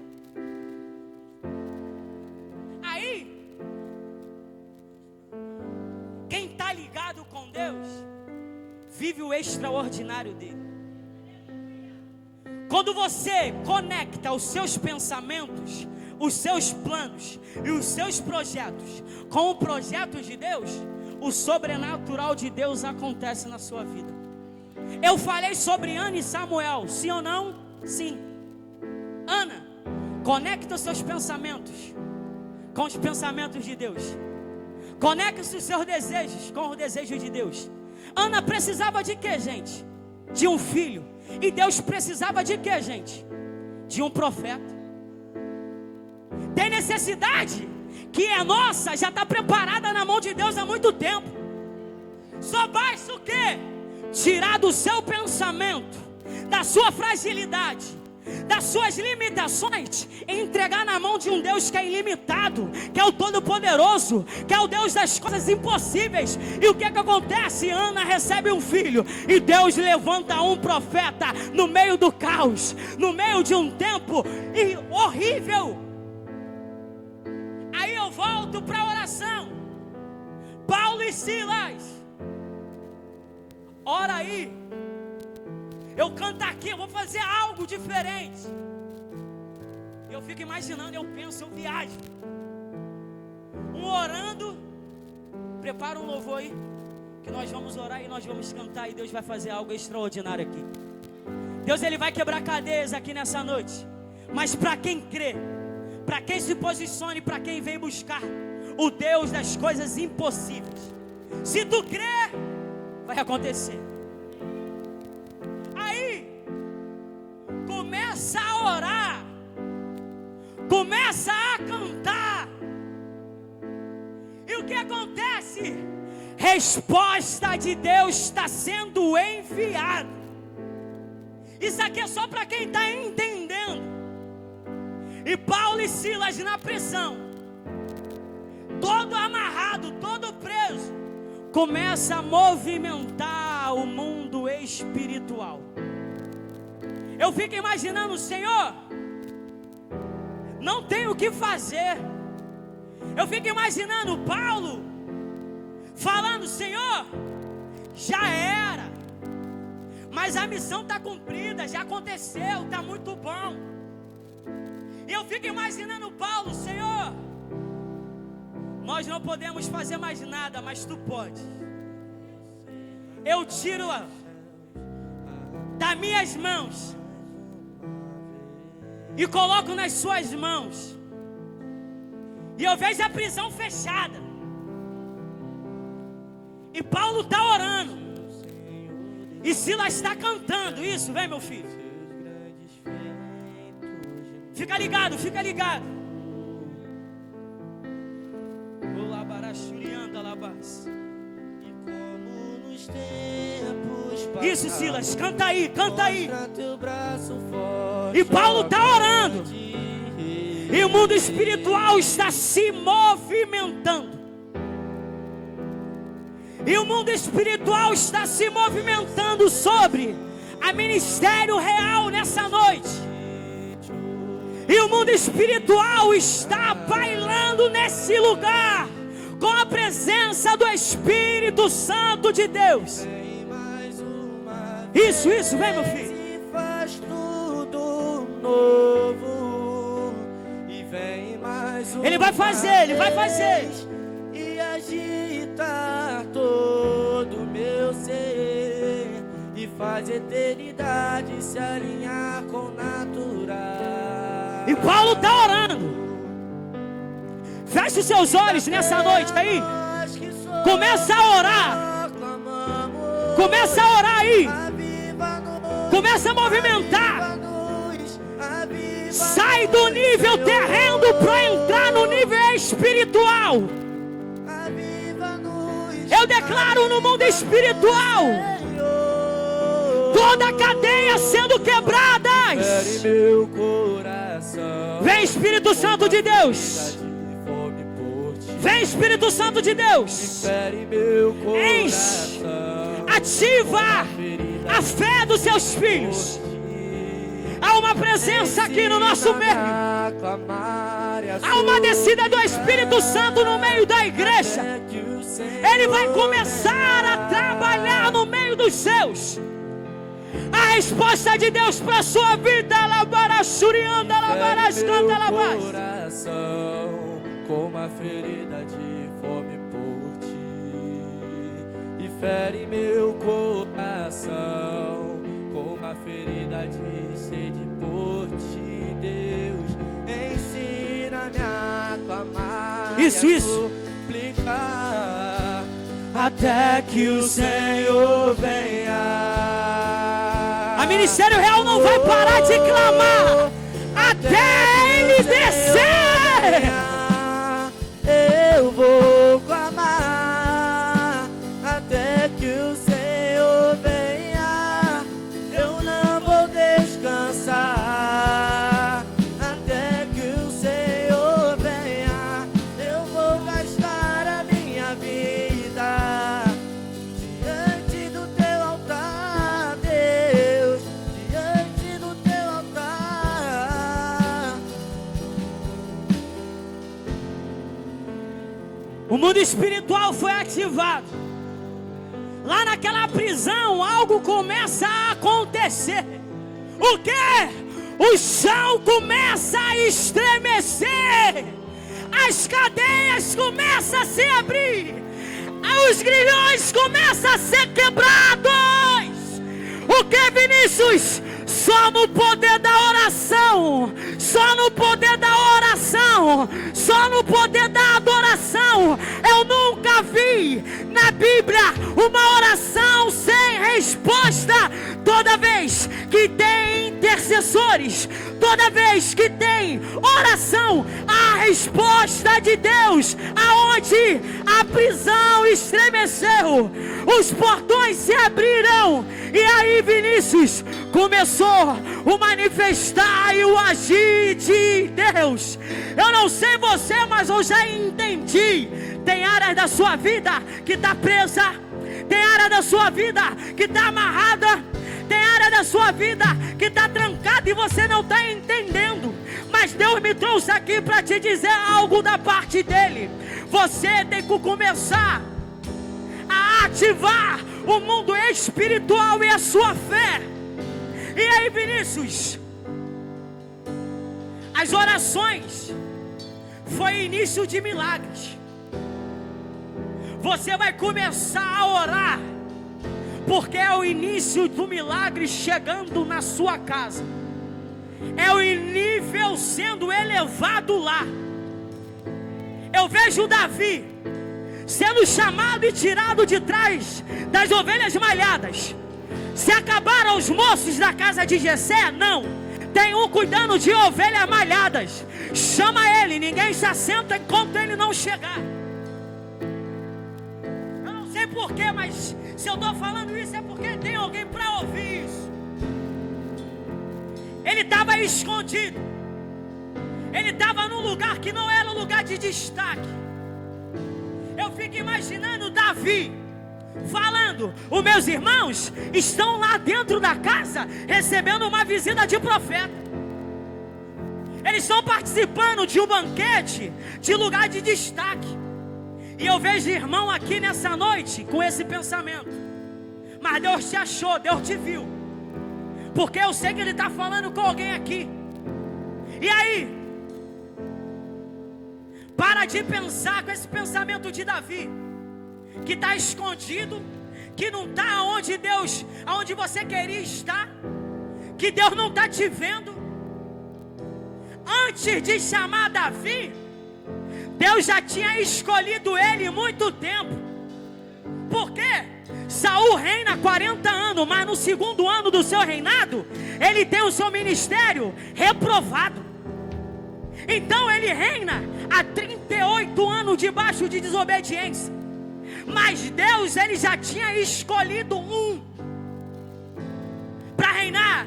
Aí, quem está ligado com Deus, vive o extraordinário dele. Quando você conecta os seus pensamentos, os seus planos e os seus projetos com o projeto de Deus, o sobrenatural de Deus acontece na sua vida. Eu falei sobre Ana e Samuel, sim ou não? Sim. Ana, conecta os seus pensamentos com os pensamentos de Deus. Conecte os seus desejos com o desejo de Deus. Ana precisava de quê, gente? De um filho. E Deus precisava de quê, gente? De um profeta. Tem necessidade que é nossa, já está preparada na mão de Deus há muito tempo. Só basta o quê? Tirar do seu pensamento, da sua fragilidade, das suas limitações, e entregar na mão de um Deus que é ilimitado, que é o Todo-Poderoso, que é o Deus das coisas impossíveis. E o que é que acontece? Ana recebe um filho, e Deus levanta um profeta no meio do caos, no meio de um tempo horrível. Aí eu volto para a oração. Paulo e Silas, ora aí. Eu canto aqui, eu vou fazer algo diferente. Eu fico imaginando, eu penso, eu viajo. Um orando. Prepara um louvor aí, que nós vamos orar e nós vamos cantar. E Deus vai fazer algo extraordinário aqui. Deus, Ele vai quebrar cadeias aqui nessa noite. Mas para quem crê, para quem se posicione, para quem vem buscar o Deus das coisas impossíveis, se tu crer, vai acontecer. Aí, começa a orar, começa a cantar. E o que acontece? Resposta de Deus está sendo enviada. Isso aqui é só para quem está entendendo. E Paulo e Silas na prisão, todo amarrado, todo preso, começa a movimentar o mundo espiritual. Eu fico imaginando, Senhor, não tem o que fazer. Eu fico imaginando Paulo falando, Senhor, já era, mas a missão está cumprida, já aconteceu, está muito bom. E eu fico imaginando Paulo, Senhor, nós não podemos fazer mais nada, mas Tu pode. Eu tiro das minhas mãos e coloco nas Suas mãos. E eu vejo a prisão fechada. E Paulo está orando. E Silas está cantando. Isso, vem meu filho. Fica ligado, fica ligado. Isso, Silas, canta aí, canta aí. E Paulo está orando. E o mundo espiritual está se movimentando. E o mundo espiritual está se movimentando sobre a ministério real nessa noite. E o mundo espiritual está bailando nesse lugar com a presença do Espírito Santo de Deus. Isso, vem meu filho. Faz tudo novo e vem mais Ele vai fazer, ele vai fazer. E agita todo o meu ser e faz a eternidade se alinhar com o natural. E Paulo está orando. Feche os seus olhos nessa noite aí. Começa a orar. Começa a orar aí. Começa a movimentar. Sai do nível terreno para entrar no nível espiritual. Eu declaro no mundo espiritual toda a cadeia sendo quebradas. Vem Espírito Santo de Deus. Vem Espírito Santo de Deus. Enche, ativa a fé dos seus filhos. Há uma presença aqui no nosso meio. Há uma descida do Espírito Santo no meio da igreja. Ele vai começar a trabalhar no meio dos seus. A resposta de Deus para a sua vida. Com uma ferida de fome por Ti, e fere meu coração com uma ferida de sede por Ti, Deus. Ensina-me a clamar, isso. Suplicar até que o Senhor venha. A Ministério Real não vai parar de clamar até Ele descer. Eu vou clamar até que o Senhor venha. Eu não vou descansar até que o Senhor venha. Eu vou gastar a minha vida diante do Teu altar, Deus, diante do Teu altar. O mundo espiritual foi ativado. Lá naquela prisão, algo começa a acontecer. O quê? O chão começa a estremecer. As cadeias começam a se abrir. Os grilhões começam a ser quebrados. O que, Vinícius? Só no poder da oração. Só no poder da oração. Só no poder da adoração. Eu nunca vi na Bíblia uma oração sem resposta. Toda vez que tem intercessão intercessores, toda vez que tem oração, a resposta de Deus, aonde a prisão estremeceu, os portões se abriram, e aí, Vinícius, começou o manifestar e o agir de Deus. Eu não sei você, mas eu já entendi. Tem áreas da sua vida que está presa, tem área da sua vida que está amarrada, tem área da sua vida que está trancada e você não está entendendo. Mas Deus me trouxe aqui para te dizer algo da parte dele. Você tem que começar a ativar o mundo espiritual e a sua fé. E aí, Vinícius, as orações foi início de milagres. Você vai começar a orar, porque é o início do milagre chegando na sua casa. É o nível sendo elevado lá. Eu vejo Davi sendo chamado e tirado de trás das ovelhas malhadas. Se acabaram os moços da casa de Jessé? Não. Tem um cuidando de ovelhas malhadas. Chama ele, ninguém se assenta enquanto ele não chegar. Eu não sei porquê, mas se eu estou falando isso é porque tem alguém para ouvir isso. Ele estava escondido. Ele estava num lugar que não era um lugar de destaque. Eu fico imaginando Davi falando: os meus irmãos estão lá dentro da casa recebendo uma visita de profeta. Eles estão participando de um banquete de lugar de destaque. E eu vejo irmão aqui nessa noite com esse pensamento. Mas Deus te achou, Deus te viu, porque eu sei que Ele está falando com alguém aqui. E aí, para de pensar com esse pensamento de Davi, que está escondido, que não está aonde você queria estar, que Deus não está te vendo. Antes de chamar Davi, Deus já tinha escolhido ele muito tempo. Por quê? Saul reina 40 anos, mas no segundo ano do seu reinado, ele tem o seu ministério reprovado. Então ele reina há 38 anos debaixo de desobediência. Mas Deus, ele já tinha escolhido um para reinar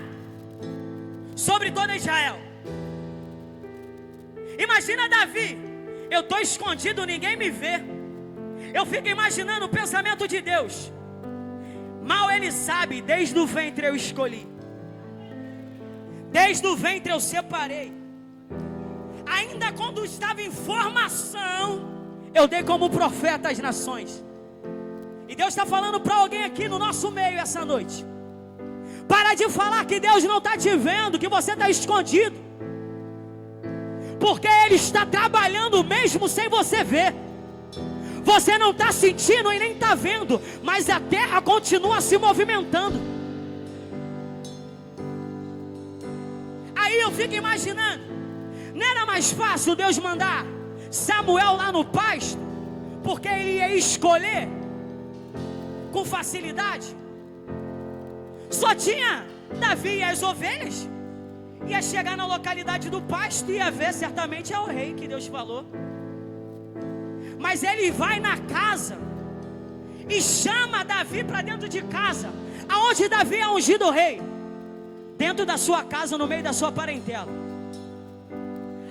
sobre toda Israel. Imagina Davi: eu estou escondido, ninguém me vê. Eu fico imaginando o pensamento de Deus. Mal ele sabe, desde o ventre eu escolhi, desde o ventre eu separei. Ainda quando estava em formação, eu dei como profeta às nações. E Deus está falando para alguém aqui no nosso meio essa noite: para de falar que Deus não está te vendo, que você está escondido, porque Ele está trabalhando mesmo sem você ver. Você não está sentindo e nem está vendo, mas a terra continua se movimentando. Aí eu fico imaginando, não era mais fácil Deus mandar Samuel lá no pasto, porque ele ia escolher com facilidade? Só tinha Davi e as ovelhas. Ia chegar na localidade do pasto e ia ver, certamente é o rei que Deus falou. Mas ele vai na casa e chama Davi para dentro de casa. Aonde Davi é ungido rei? Dentro da sua casa, no meio da sua parentela,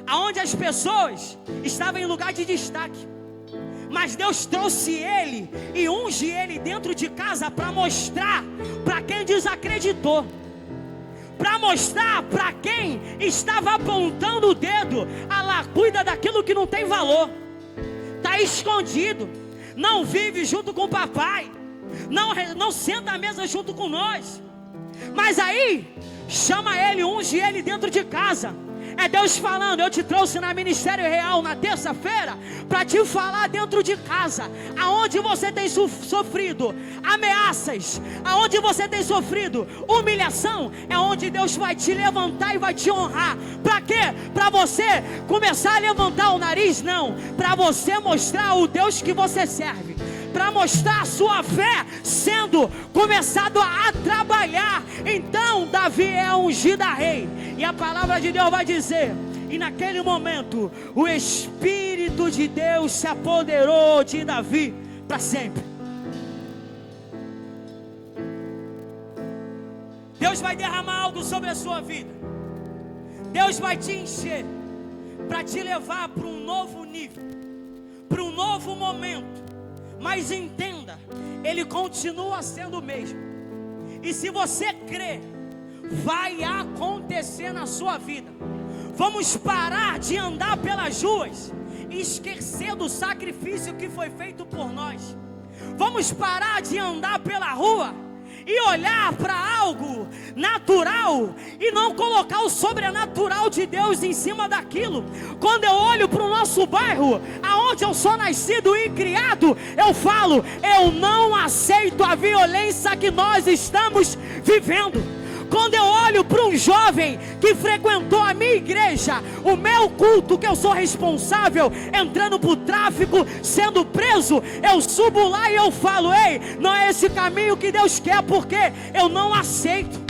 aonde as pessoas estavam em lugar de destaque. Mas Deus trouxe ele e unge ele dentro de casa para mostrar para quem desacreditou, para mostrar para quem estava apontando o dedo: ah lá, cuida daquilo que não tem valor, está escondido, não vive junto com o papai, não senta à mesa junto com nós. Mas aí, chama ele, unge ele dentro de casa. É Deus falando: eu te trouxe na Ministério Real na terça-feira para te falar dentro de casa, aonde você tem sofrido ameaças, aonde você tem sofrido humilhação, é onde Deus vai te levantar e vai te honrar. Para quê? Para você começar a levantar o nariz? Não, para você mostrar o Deus que você serve, para mostrar sua fé sendo começado a trabalhar. Então Davi é ungido a rei, e a palavra de Deus vai dizer: e naquele momento o Espírito de Deus se apoderou de Davi para sempre. Deus vai derramar algo sobre a sua vida. Deus vai te encher para te levar para um novo nível, para um novo momento. Mas entenda, Ele continua sendo o mesmo. E se você crer, vai acontecer na sua vida. Vamos parar de andar pelas ruas e esquecer do sacrifício que foi feito por nós. Vamos parar de andar pela rua e olhar para algo natural e não colocar o sobrenatural de Deus em cima daquilo. Quando eu olho para o nosso bairro, aonde eu sou nascido e criado, eu falo: eu não aceito a violência que nós estamos vivendo. Quando eu olho para um jovem que frequentou a minha igreja, o meu culto, que eu sou responsável, entrando para o tráfico, sendo preso, eu subo lá e eu falo: ei, não é esse caminho que Deus quer, porque eu não aceito.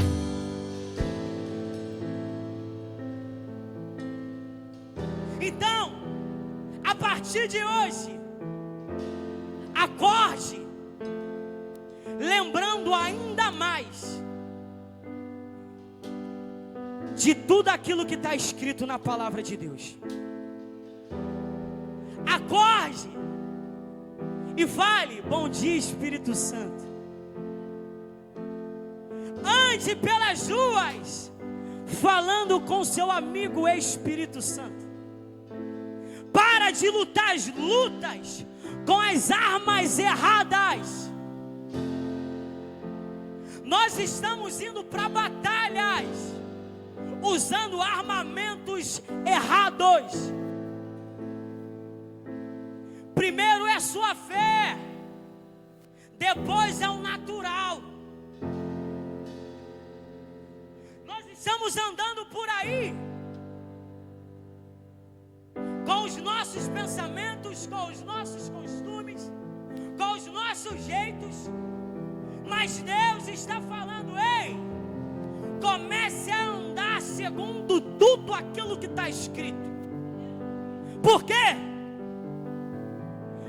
Então, a partir de hoje, acorde, lembrando ainda mais de tudo aquilo que está escrito na palavra de Deus. Acorde e fale: bom dia, Espírito Santo. Ande pelas ruas falando com seu amigo Espírito Santo. Para de lutar as lutas com as armas erradas. Nós estamos indo para batalhas usando armamentos errados. Primeiro é sua fé, depois é o natural. Nós estamos andando por aí com os nossos pensamentos, com os nossos costumes, com os nossos jeitos, mas Deus está falando: ei, comece a andar segundo tudo aquilo que está escrito. Por quê?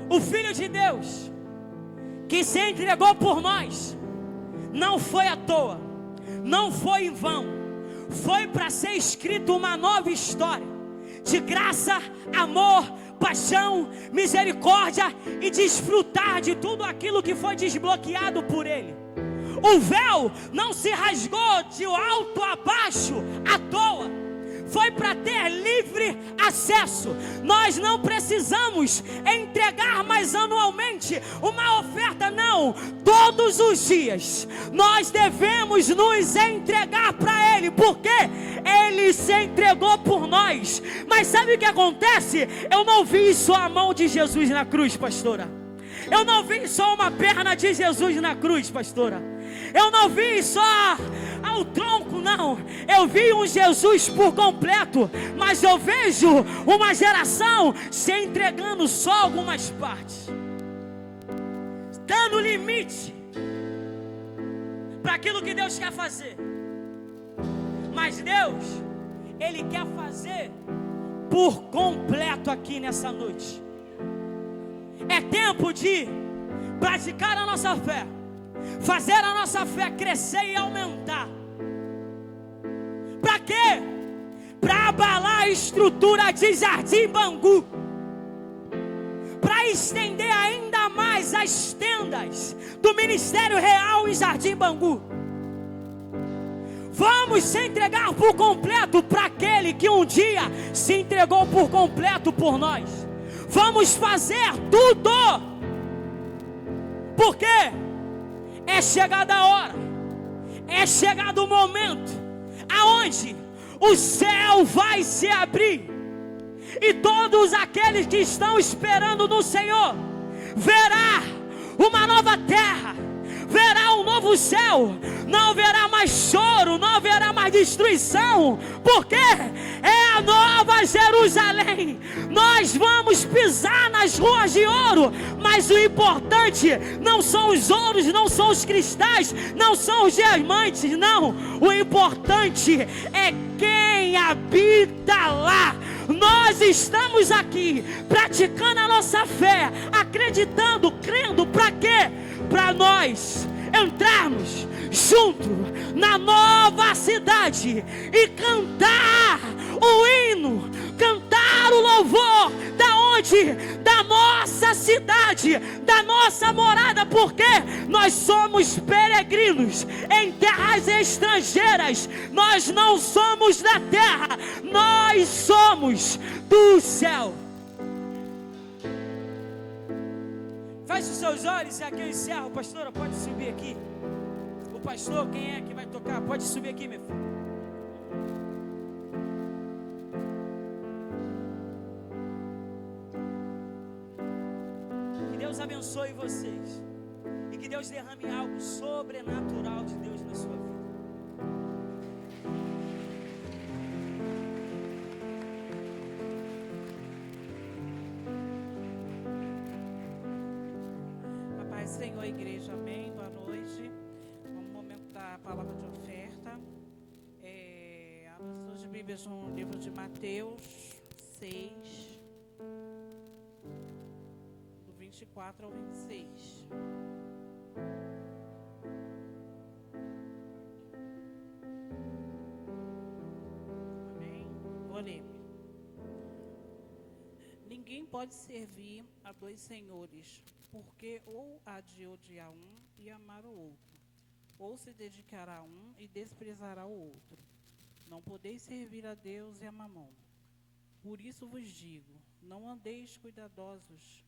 O Filho de Deus, que se entregou por nós, não foi à toa, não foi em vão, foi para ser escrito uma nova história de graça, amor, paixão, misericórdia e desfrutar de tudo aquilo que foi desbloqueado por Ele. O véu não se rasgou de alto a baixo à toa. Foi para ter livre acesso. Nós não precisamos entregar mais anualmente uma oferta, não. Todos os dias nós devemos nos entregar para Ele, porque Ele se entregou por nós. Mas sabe o que acontece? Eu não vi só a mão de Jesus na cruz, pastora. Eu não vi só uma perna de Jesus na cruz, pastora. Eu não vi só ao tronco, não. Eu vi um Jesus por completo. Mas eu vejo uma geração se entregando só algumas partes, dando limite para aquilo que Deus quer fazer. Mas Deus, Ele quer fazer por completo aqui nessa noite. É tempo de praticar a nossa fé, fazer a nossa fé crescer e aumentar. Para quê? Para abalar a estrutura de Jardim Bangu, para estender ainda mais as tendas do Ministério Real em Jardim Bangu. Vamos se entregar por completo para aquele que um dia se entregou por completo por nós. Vamos fazer tudo, porque é chegada a hora, é chegado o momento aonde o céu vai se abrir e todos aqueles que estão esperando no Senhor verá uma nova terra, verá um novo céu. Não haverá mais choro, não haverá mais destruição, porque é a nova Nova Jerusalém. Nós vamos pisar nas ruas de ouro, mas o importante não são os ouros, não são os cristais, não são os diamantes, não. O importante é quem habita lá. Nós estamos aqui praticando a nossa fé, acreditando, crendo, para quê? Para nós entrarmos junto na nova cidade e cantar o hino, cantar o louvor. Da onde? Da nossa cidade, da nossa morada, porque nós somos peregrinos em terras estrangeiras. Nós não somos da terra, nós somos do céu. Feche os seus olhos e aqui eu encerro. Pastora, pode subir aqui. O pastor, quem é que vai tocar? Pode subir aqui, meu filho. Que Deus abençoe vocês e que Deus derrame algo sobrenatural de Deus na sua vida. Senhor, igreja, amém, boa noite. Vamos momento da palavra de oferta. As suas Bíblias no livro de Mateus 6, do 24 ao 26. Amém? Vou ler. Ninguém pode servir a dois senhores, porque ou há de odiar um e amar o outro, ou se dedicará a um e desprezará o outro. Não podeis servir a Deus e a Mamon. Por isso vos digo, não andeis cuidadosos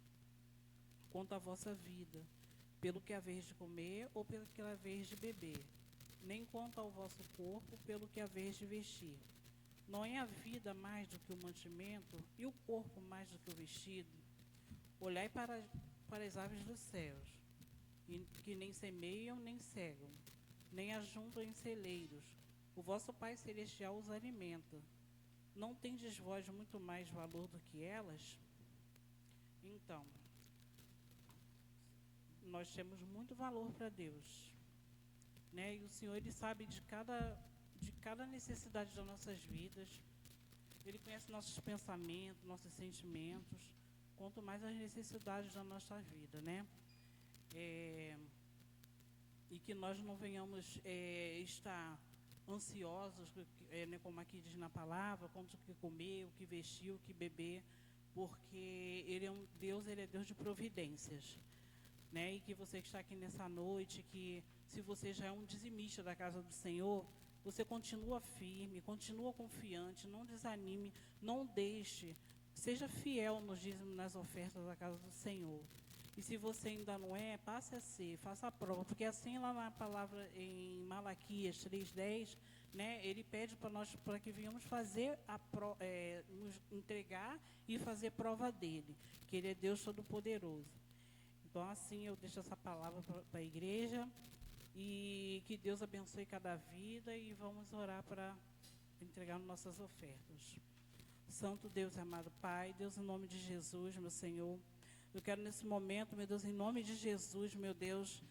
quanto à vossa vida, pelo que haveis de comer ou pelo que haveis de beber, nem quanto ao vosso corpo, pelo que haveis de vestir. Não é a vida mais do que o mantimento e o corpo mais do que o vestido? Olhai para as aves dos céus, que nem semeiam, nem cegam, nem ajuntam em celeiros. O vosso Pai Celestial os alimenta. Não tendes vós muito mais valor do que elas? Então, nós temos muito valor para Deus, né? E o Senhor, Ele sabe de cada necessidade das nossas vidas. Ele conhece nossos pensamentos, nossos sentimentos, quanto mais as necessidades da nossa vida, né? E que nós não venhamos estar ansiosos, né, como aqui diz na palavra, quanto o que comer, o que vestir, o que beber, porque Ele é Deus de providências, né? E que você que está aqui nessa noite, que se você já é um dizimista da casa do Senhor, você continua firme, continua confiante, não desanime, não deixe, seja fiel nos dízimos, nas ofertas da casa do Senhor. E se você ainda não é, passe a ser, faça a prova, porque assim lá na palavra em Malaquias 3:10, né, ele pede para nós, para que venhamos fazer nos entregar e fazer prova dele, que ele é Deus Todo-Poderoso. Então assim eu deixo essa palavra para a igreja, e que Deus abençoe cada vida, e vamos orar para entregar nossas ofertas. Santo Deus e amado Pai, Deus, em nome de Jesus, meu Senhor, eu quero nesse momento, meu Deus, em nome de Jesus, meu Deus,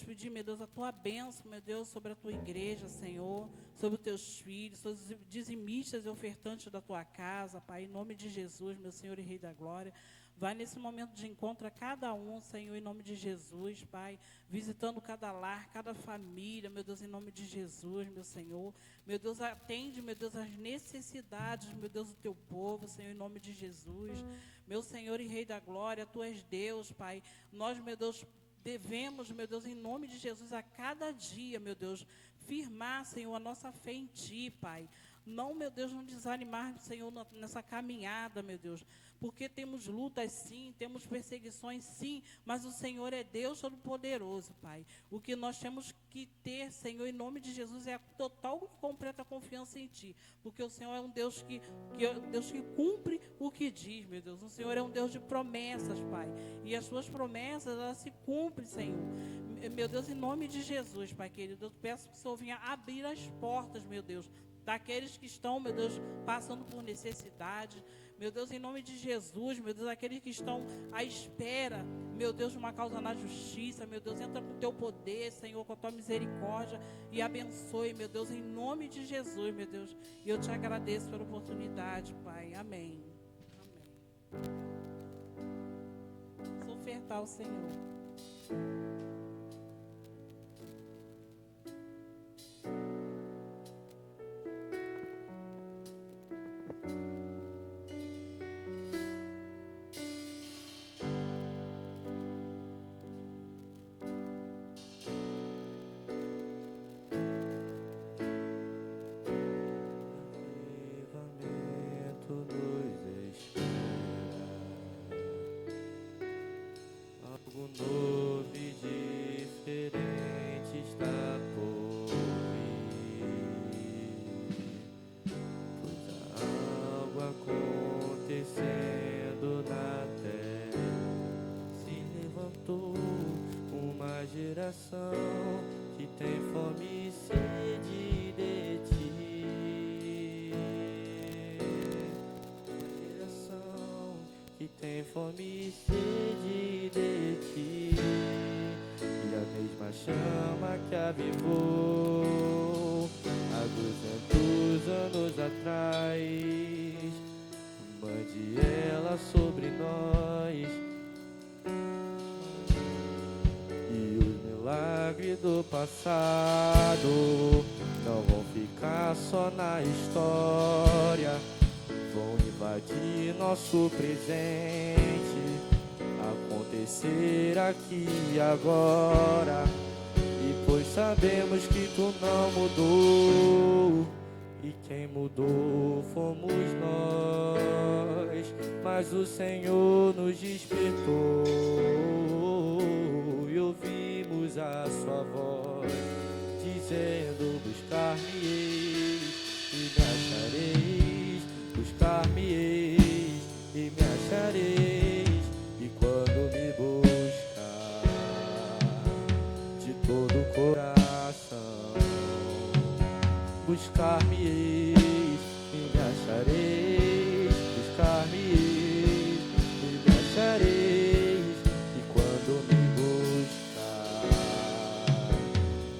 pedir, meu Deus, a tua bênção, meu Deus, sobre a tua igreja, Senhor, sobre os teus filhos, sobre os dizimistas e ofertantes da tua casa, Pai, em nome de Jesus, meu Senhor e Rei da Glória. Vai nesse momento de encontro a cada um, Senhor, em nome de Jesus, Pai, visitando cada lar, cada família, meu Deus, em nome de Jesus, meu Senhor. Meu Deus, atende, meu Deus, as necessidades, meu Deus, do teu povo, Senhor, em nome de Jesus. Meu Senhor e Rei da Glória, Tu és Deus, Pai. Nós, meu Deus, devemos, meu Deus, em nome de Jesus, a cada dia, meu Deus, firmar, Senhor, a nossa fé em Ti, Pai. Não, meu Deus, não desanimar, Senhor, nessa caminhada, meu Deus. Porque temos lutas, sim, temos perseguições, sim, mas o Senhor é Deus Todo-Poderoso, Pai. O que nós temos que ter, Senhor, em nome de Jesus, é a total e completa confiança em Ti. Porque o Senhor é um Deus que cumpre o que diz, meu Deus. O Senhor é um Deus de promessas, Pai. E as Suas promessas, elas se cumprem, Senhor. Meu Deus, em nome de Jesus, Pai querido, eu peço que o Senhor venha abrir as portas, meu Deus, daqueles que estão, meu Deus, passando por necessidade. Meu Deus, em nome de Jesus, meu Deus, aqueles que estão à espera, meu Deus, de uma causa na justiça, meu Deus, entra com o teu poder, Senhor, com a tua misericórdia e abençoe, meu Deus, em nome de Jesus, meu Deus. E eu te agradeço pela oportunidade, Pai. Amém. Amém. Vamos ofertar ao Senhor. Avivamento nos espera, algo novo e diferente está por vir, pois há algo acontecendo na terra. Se levantou uma geração que tem fome e sede de ti. Uma geração que tem fome e sede de ti. E a mesma chama que avivou há 200 anos atrás, mande ela sobre nós. E os milagres do passado não vão ficar só na história, vão invadir nosso presente, acontecer aqui e agora. E pois sabemos que tu não mudou, e quem mudou fomos nós, mas o Senhor nos despertou e ouvimos a sua voz, dizendo: buscar-me-eis e me achareis, buscar-me-eis e me achareis, e quando me buscar de todo o coração, buscar-me-eis e me achareis, buscar-me-eis e me achareis, e quando me buscar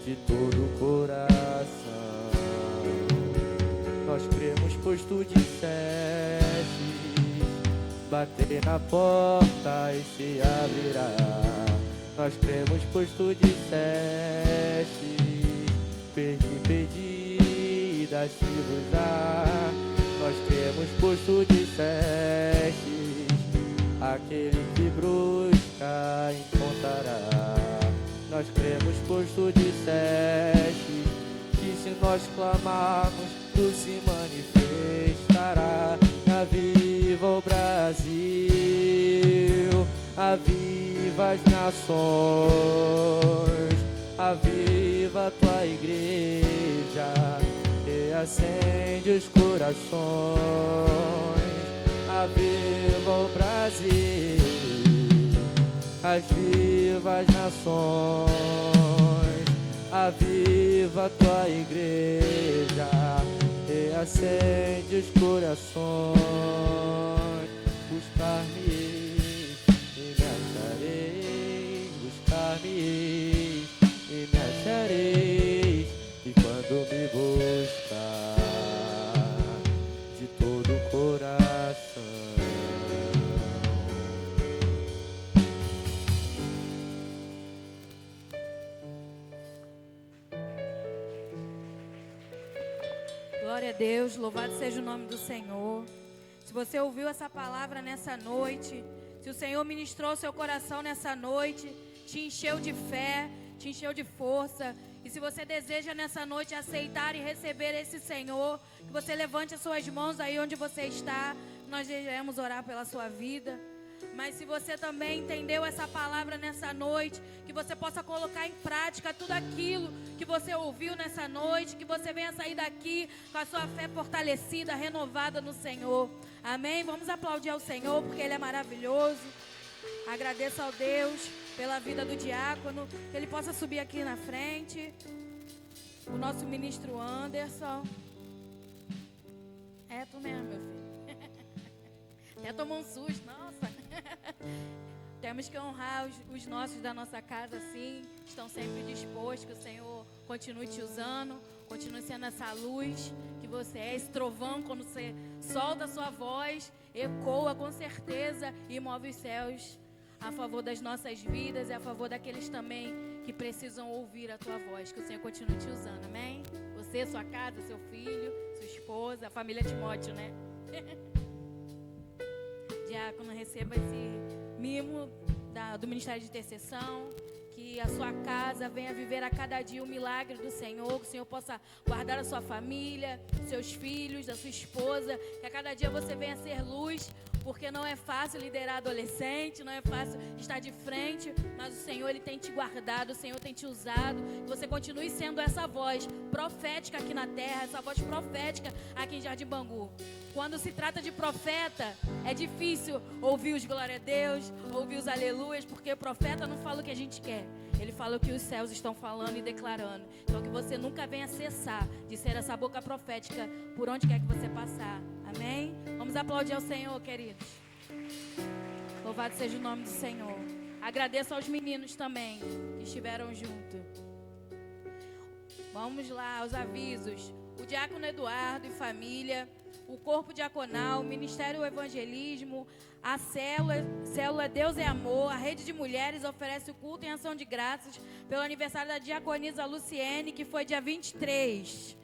de todo o coração. Nós cremos, pois tu disseste, bater na porta e se abrirá. Nós cremos, pois tu disseste, pedi, dar-se-vos-á. Nós cremos, pois tu disseste, aquele que busca encontrará. Nós cremos, pois tu disseste, que se nós clamarmos, tu se manifestará. Aviva o Brasil, aviva as nações, aviva a tua igreja e acende os corações. Aviva o Brasil, aviva as nações, aviva a tua igreja e acende os corações. Buscar-me-eis e me achareis, buscar-me-eis e me achareis, e quando me buscar de todo o coração. Glória a Deus, louvado seja o nome do Senhor. Se você ouviu essa palavra nessa noite, se o Senhor ministrou seu coração nessa noite, te encheu de fé, te encheu de força, e se você deseja nessa noite aceitar e receber esse Senhor, que você levante as suas mãos aí onde você está, nós iremos orar pela sua vida. Mas se você também entendeu essa palavra nessa noite, que você possa colocar em prática tudo aquilo que você ouviu nessa noite, que você venha sair daqui com a sua fé fortalecida, renovada no Senhor. Amém? Vamos aplaudir ao Senhor, porque Ele é maravilhoso. Agradeço ao Deus pela vida do diácono, que ele possa subir aqui na frente. O nosso ministro Anderson. Até tomou um susto, nossa. Temos que honrar os nossos da nossa casa, sim. Estão sempre dispostos, que o Senhor continue te usando, continue sendo essa luz que você é, esse trovão, quando você solta a sua voz, ecoa com certeza e move os céus a favor das nossas vidas e a favor daqueles também que precisam ouvir a tua voz. Que o Senhor continue te usando, amém? Você, sua casa, seu filho, sua esposa, a família Timóteo, né? Diácono, receba esse mimo do Ministério de Intercessão. Que a sua casa venha viver a cada dia o milagre do Senhor. Que o Senhor possa guardar a sua família, seus filhos, a sua esposa. Que a cada dia você venha ser luz. Porque não é fácil liderar adolescente, não é fácil estar de frente, mas o Senhor, Ele tem te guardado, o Senhor tem te usado. Que você continue sendo essa voz profética aqui na terra, essa voz profética aqui em Jardim Bangu. Quando se trata de profeta, é difícil ouvir os glória a Deus, ouvir os aleluias, porque o profeta não fala o que a gente quer. Ele fala o que os céus estão falando e declarando. Então que você nunca venha cessar de ser essa boca profética por onde quer que você passar. Amém? Vamos aplaudir ao Senhor, queridos. Louvado seja o nome do Senhor. Agradeço aos meninos também que estiveram junto. Vamos lá, aos avisos. O diácono Eduardo e família, o corpo diaconal, o Ministério Evangelismo, a célula Deus é Amor, a Rede de Mulheres oferece o culto em ação de graças pelo aniversário da diaconisa Luciene, que foi dia 23.